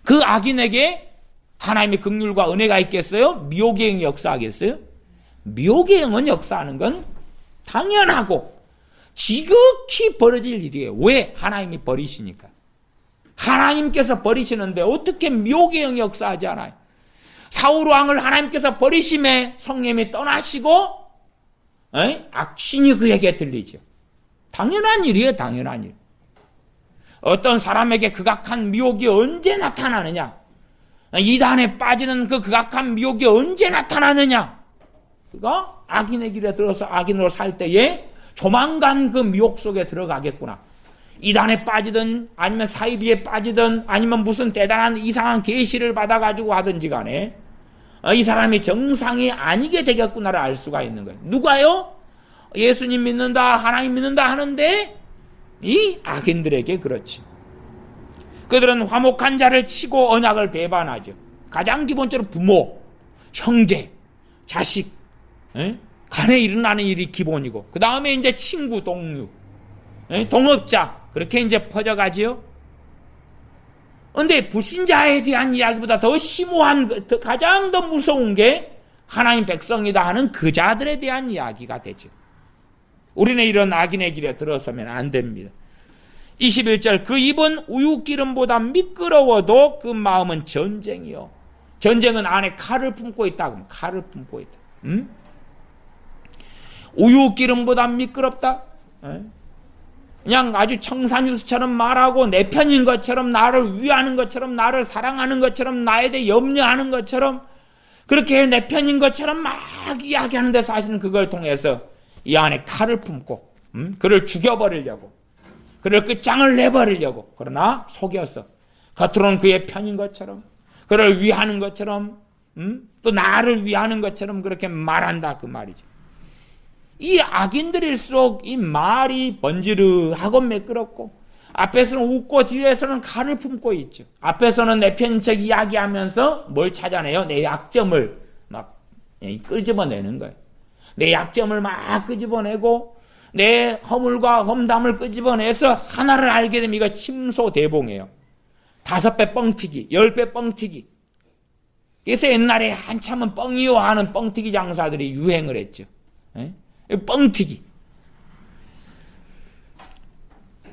그 악인에게 하나님의 긍휼과 은혜가 있겠어요? 미혹의 영이 역사하겠어요? 미혹의 영은 역사하는 건 당연하고 지극히 벌어질 일이에요. 왜? 하나님이 버리시니까. 하나님께서 버리시는데 어떻게 미혹의 영이 역사하지 않아요? 사울 왕을 하나님께서 버리심에 성령이 떠나시고 악신이 그에게 들리죠. 당연한 일이에요. 당연한 일. 어떤 사람에게 극악한 미혹이 언제 나타나느냐? 이단에 빠지는 그 극악한 미혹이 언제 나타나느냐? 그가 악인의 길에 들어서 악인으로 살 때에 조만간 그 미혹 속에 들어가겠구나. 이단에 빠지든 아니면 사이비에 빠지든 아니면 무슨 대단한 이상한 계시를 받아가지고 하든지 간에 이 사람이 정상이 아니게 되겠구나를 알 수가 있는 거예요. 누가요? 예수님 믿는다, 하나님 믿는다 하는데 이 악인들에게 그렇지. 그들은 화목한 자를 치고 언약을 배반하죠. 가장 기본적으로 부모, 형제, 자식, 간에 일어나는 일이 기본이고 그 다음에 이제 친구, 동료, 동업자 그렇게 이제 퍼져가지요. 그런데 불신자에 대한 이야기보다 더 심오한, 가장 더 무서운 게 하나님 백성이다 하는 그 자들에 대한 이야기가 되죠. 우리는 이런 악인의 길에 들어서면 안 됩니다. 21절 그 입은 우유기름보다 미끄러워도 그 마음은 전쟁이요. 전쟁은 안에 칼을 품고 있다. 그럼 칼을 품고 있다. 우유기름보다 미끄럽다. 그냥 아주 청산유수처럼 말하고 내 편인 것처럼, 나를 위하는 것처럼, 나를 사랑하는 것처럼, 나에 대해 염려하는 것처럼, 그렇게 내 편인 것처럼 막 이야기하는데 사실은 그걸 통해서 이 안에 칼을 품고 그를 죽여버리려고, 그를 끝장을 내버리려고, 그러나 속였어. 겉으로는 그의 편인 것처럼, 그를 위하는 것처럼, 또 나를 위하는 것처럼 그렇게 말한다, 그 말이죠. 이 악인들일수록 이 말이 번지르하고 매끄럽고, 앞에서는 웃고 뒤에서는 칼을 품고 있죠. 앞에서는 내 편인 척 이야기하면서 뭘 찾아내요? 내 약점을 막 끄집어내는 거예요. 내 약점을 막 끄집어내고 내 허물과 험담을 끄집어내서 하나를 알게 되면 이거 침소대봉이에요. 5배 뻥튀기, 10배 뻥튀기. 그래서 옛날에 한참은 뻥이요 하는 뻥튀기 장사들이 유행을 했죠. 뻥튀기.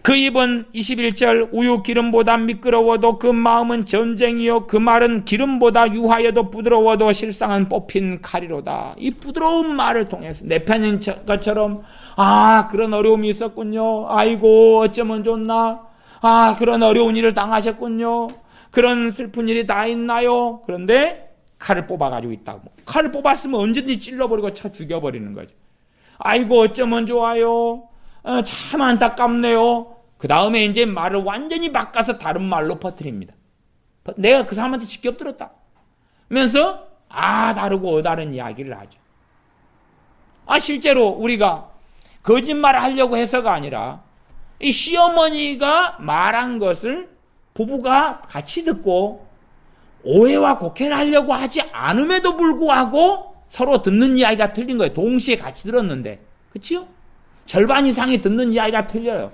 그 입은 21절 우유 기름보다 미끄러워도 그 마음은 전쟁이요 그 말은 기름보다 유하여도 부드러워도 실상은 뽑힌 칼이로다. 이 부드러운 말을 통해서 내 편인 것처럼, 아 그런 어려움이 있었군요, 아이고 어쩌면 좋나, 아 그런 어려운 일을 당하셨군요, 그런 슬픈 일이 다 있나요? 그런데 칼을 뽑아가지고 있다고. 칼을 뽑았으면 언제든지 찔러버리고 쳐 죽여버리는 거죠. 아이고 어쩌면 좋아요, 참 안타깝네요. 그 다음에 이제 말을 완전히 바꿔서 다른 말로 퍼뜨립니다. 내가 그 사람한테 직접 들었다 면서 다르고 다른 이야기를 하죠. 실제로 우리가 거짓말을 하려고 해서가 아니라 이 시어머니가 말한 것을 부부가 같이 듣고 오해와 곡해를 하려고 하지 않음에도 불구하고 서로 듣는 이야기가 틀린 거예요. 동시에 같이 들었는데, 그렇죠? 절반 이상이 듣는 이야기가 틀려요.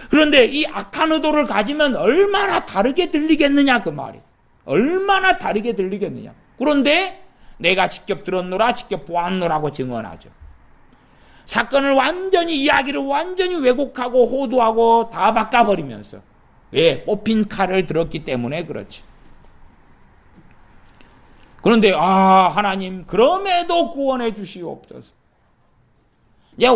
그런데 이 악한 의도를 가지면 얼마나 다르게 들리겠느냐, 그 말이에요. 얼마나 다르게 들리겠느냐. 그런데 내가 직접 들었노라, 직접 보았노라고 증언하죠. 사건을 완전히, 이야기를 완전히 왜곡하고 호도하고 다 바꿔버리면서. 왜? 뽑힌 칼을 들었기 때문에 그렇지. 그런데 하나님 그럼에도 구원해 주시옵소서.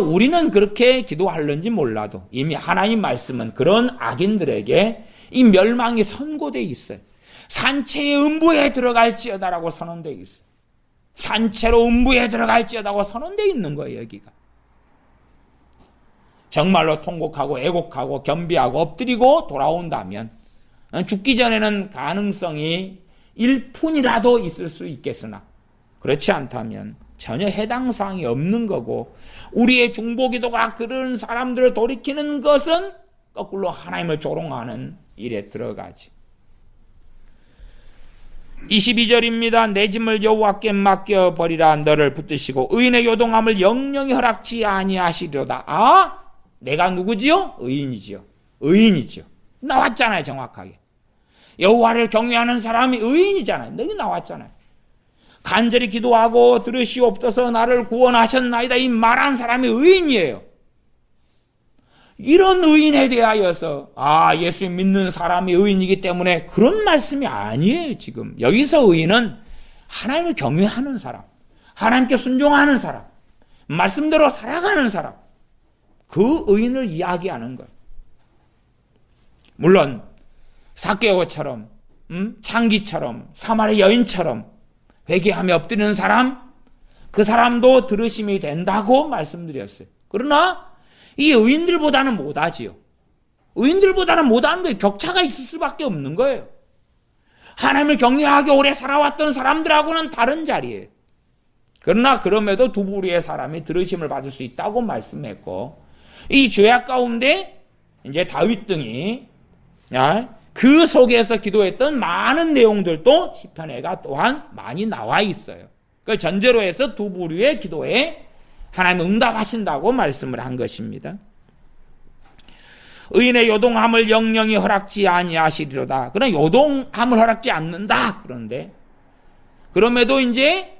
우리는 그렇게 기도할는지 몰라도 이미 하나님 말씀은 그런 악인들에게 이 멸망이 선고되어 있어요. 산채의 음부에 들어갈지어다라고 선언되어 있어요. 산채로 음부에 들어갈지어다고 선언되어 있는 거예요, 여기가. 정말로 통곡하고 애곡하고 겸비하고 엎드리고 돌아온다면 죽기 전에는 가능성이 1푼이라도 있을 수 있겠으나 그렇지 않다면 전혀 해당 사항이 없는 거고, 우리의 중보기도가 그런 사람들을 돌이키는 것은 거꾸로 하나님을 조롱하는 일에 들어가지. 22절입니다. 내 짐을 여호와께 맡겨버리라. 너를 붙드시고 의인의 요동함을 영영히 허락지 아니하시리로다. 내가 누구지요? 의인이지요. 의인이지요. 나왔잖아요, 정확하게. 여호와를 경외하는 사람이 의인이잖아요. 여기 나왔잖아요. 간절히 기도하고 들으시옵소서 나를 구원하셨나이다, 이 말한 사람이 의인이에요. 이런 의인에 대하여서 예수 믿는 사람이 의인이기 때문에 그런 말씀이 아니에요. 지금 여기서 의인은 하나님을 경외하는 사람, 하나님께 순종하는 사람, 말씀대로 살아가는 사람, 그 의인을 이야기하는 거예요. 물론 삭개오처럼 창기처럼 사마리 여인처럼 회개하며 엎드리는 사람, 그 사람도 들으심이 된다고 말씀드렸어요. 그러나 이 의인들보다는 못하지요. 의인들보다는 못하는 거예요. 격차가 있을 수밖에 없는 거예요. 하나님을 경외하게 오래 살아왔던 사람들하고는 다른 자리예요. 그러나 그럼에도 두 부류의 사람이 들으심을 받을 수 있다고 말씀했고, 이 죄악 가운데 이제 다윗 등이 그 속에서 기도했던 많은 내용들도 시편에가 또한 많이 나와 있어요. 그 전제로 해서 두 부류의 기도에 하나님 응답하신다고 말씀을 한 것입니다. 의인의 요동함을 영영히 허락지 아니하시리로다. 그러나 요동함을 허락지 않는다. 그런데 그럼에도 이제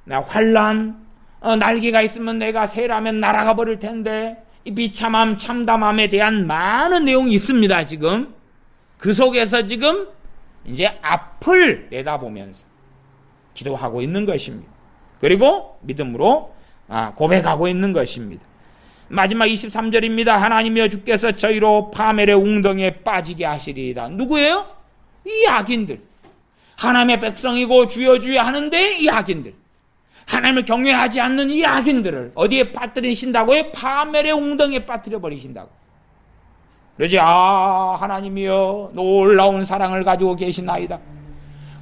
환난, 날개가 있으면 내가 새라면 날아가 버릴 텐데, 이 비참함 참담함에 대한 많은 내용이 있습니다. 지금 그 속에서 지금 이제 앞을 내다보면서 기도하고 있는 것입니다. 그리고 믿음으로 고백하고 있는 것입니다. 마지막 23절입니다. 하나님이여 주께서 저희로 파멸의 웅덩이에 빠지게 하시리이다. 누구예요? 이 악인들. 하나님의 백성이고 주여 주여 하는데 이 악인들. 하나님을 경외하지 않는 이 악인들을 어디에 빠뜨리신다고요? 파멸의 웅덩이에 빠뜨려 버리신다고. 그러지, 하나님이여 놀라운 사랑을 가지고 계시나이다.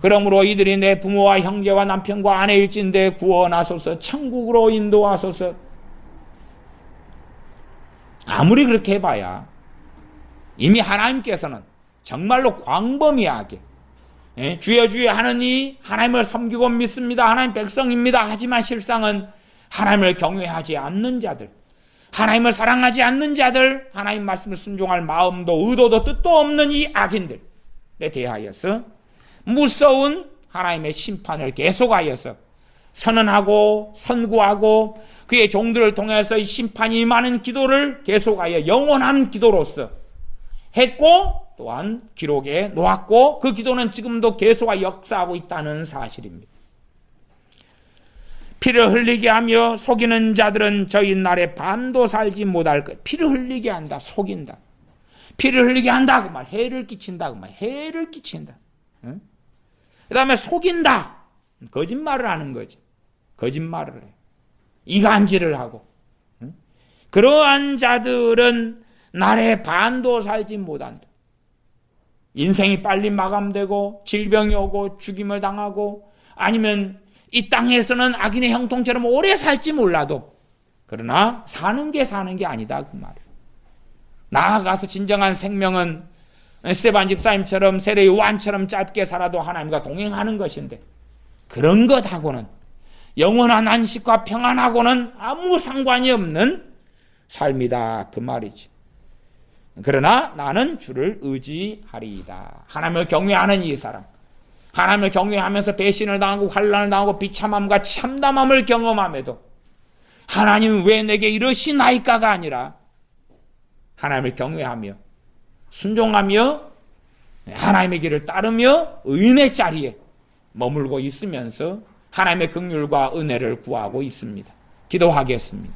그러므로 이들이 내 부모와 형제와 남편과 아내일진데 구원하소서, 천국으로 인도하소서. 아무리 그렇게 해봐야 이미 하나님께서는 정말로 광범위하게 주여 주여 하느니 하나님을 섬기고 믿습니다, 하나님 백성입니다 하지만 실상은 하나님을 경외하지 않는 자들, 하나님을 사랑하지 않는 자들, 하나님 말씀을 순종할 마음도 의도도 뜻도 없는 이 악인들에 대하여서 무서운 하나님의 심판을 계속하여서 선언하고 선구하고 그의 종들을 통해서 이 심판이 임하는 기도를 계속하여 영원한 기도로서 했고 또한 기록에 놓았고 그 기도는 지금도 계속하여 역사하고 있다는 사실입니다. 피를 흘리게 하며 속이는 자들은 저희 날에 반도 살지 못할 것. 피를 흘리게 한다, 속인다. 피를 흘리게 한다, 그 말. 해를 끼친다, 그 말. 해를 끼친다. 응? 그 다음에 속인다. 거짓말을 하는 거지. 거짓말을 해. 이간질을 하고. 응? 그러한 자들은 날에 반도 살지 못한다. 인생이 빨리 마감되고 질병이 오고 죽임을 당하고 아니면 이 땅에서는 악인의 형통처럼 오래 살지 몰라도 그러나 사는 게 아니다 그 말이에요. 나아가서 진정한 생명은 스테반 집사님처럼 세례 요한처럼 짧게 살아도 하나님과 동행하는 것인데 그런 것하고는 영원한 안식과 평안하고는 아무 상관이 없는 삶이다 그 말이지. 그러나 나는 주를 의지하리이다. 하나님을 경외하는 이 사람, 하나님을 경외하면서 배신을 당하고 환난을 당하고 비참함과 참담함을 경험함에도 하나님은 왜 내게 이러시나이까가 아니라 하나님을 경외하며 순종하며 하나님의 길을 따르며 의인의 자리에 머물고 있으면서 하나님의 긍휼과 은혜를 구하고 있습니다. 기도하겠습니다.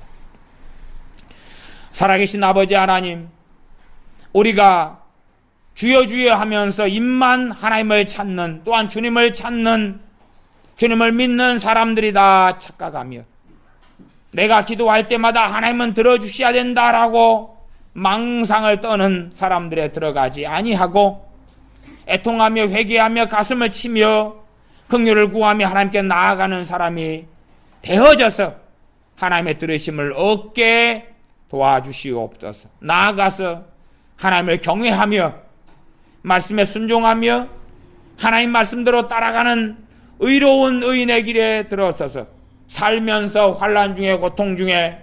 살아계신 아버지 하나님, 우리가 주여 주여 하면서 입만 하나님을 찾는, 또한 주님을 찾는, 주님을 믿는 사람들이다 착각하며 내가 기도할 때마다 하나님은 들어주셔야 된다라고 망상을 떠는 사람들에 들어가지 아니하고 애통하며 회개하며 가슴을 치며 긍휼을 구하며 하나님께 나아가는 사람이 되어져서 하나님의 들으심을 얻게 도와주시옵소서. 나아가서 하나님을 경외하며 말씀에 순종하며 하나님 말씀대로 따라가는 의로운 의인의 길에 들어서서 살면서 환난 중에 고통 중에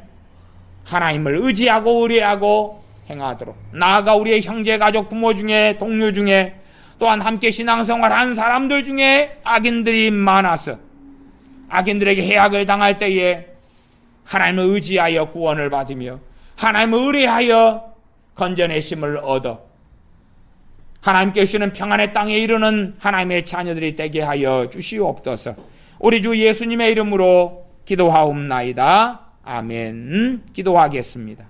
하나님을 의지하고 의뢰하고 행하도록, 나아가 우리의 형제 가족 부모 중에 동료 중에 또한 함께 신앙생활한 사람들 중에 악인들이 많아서 악인들에게 해악을 당할 때에 하나님을 의지하여 구원을 받으며 하나님을 의뢰하여 건져내심을 얻어 하나님께 주시는 평안의 땅에 이르는 하나님의 자녀들이 되게 하여 주시옵소서. 우리 주 예수님의 이름으로 기도하옵나이다. 아멘. 기도하겠습니다.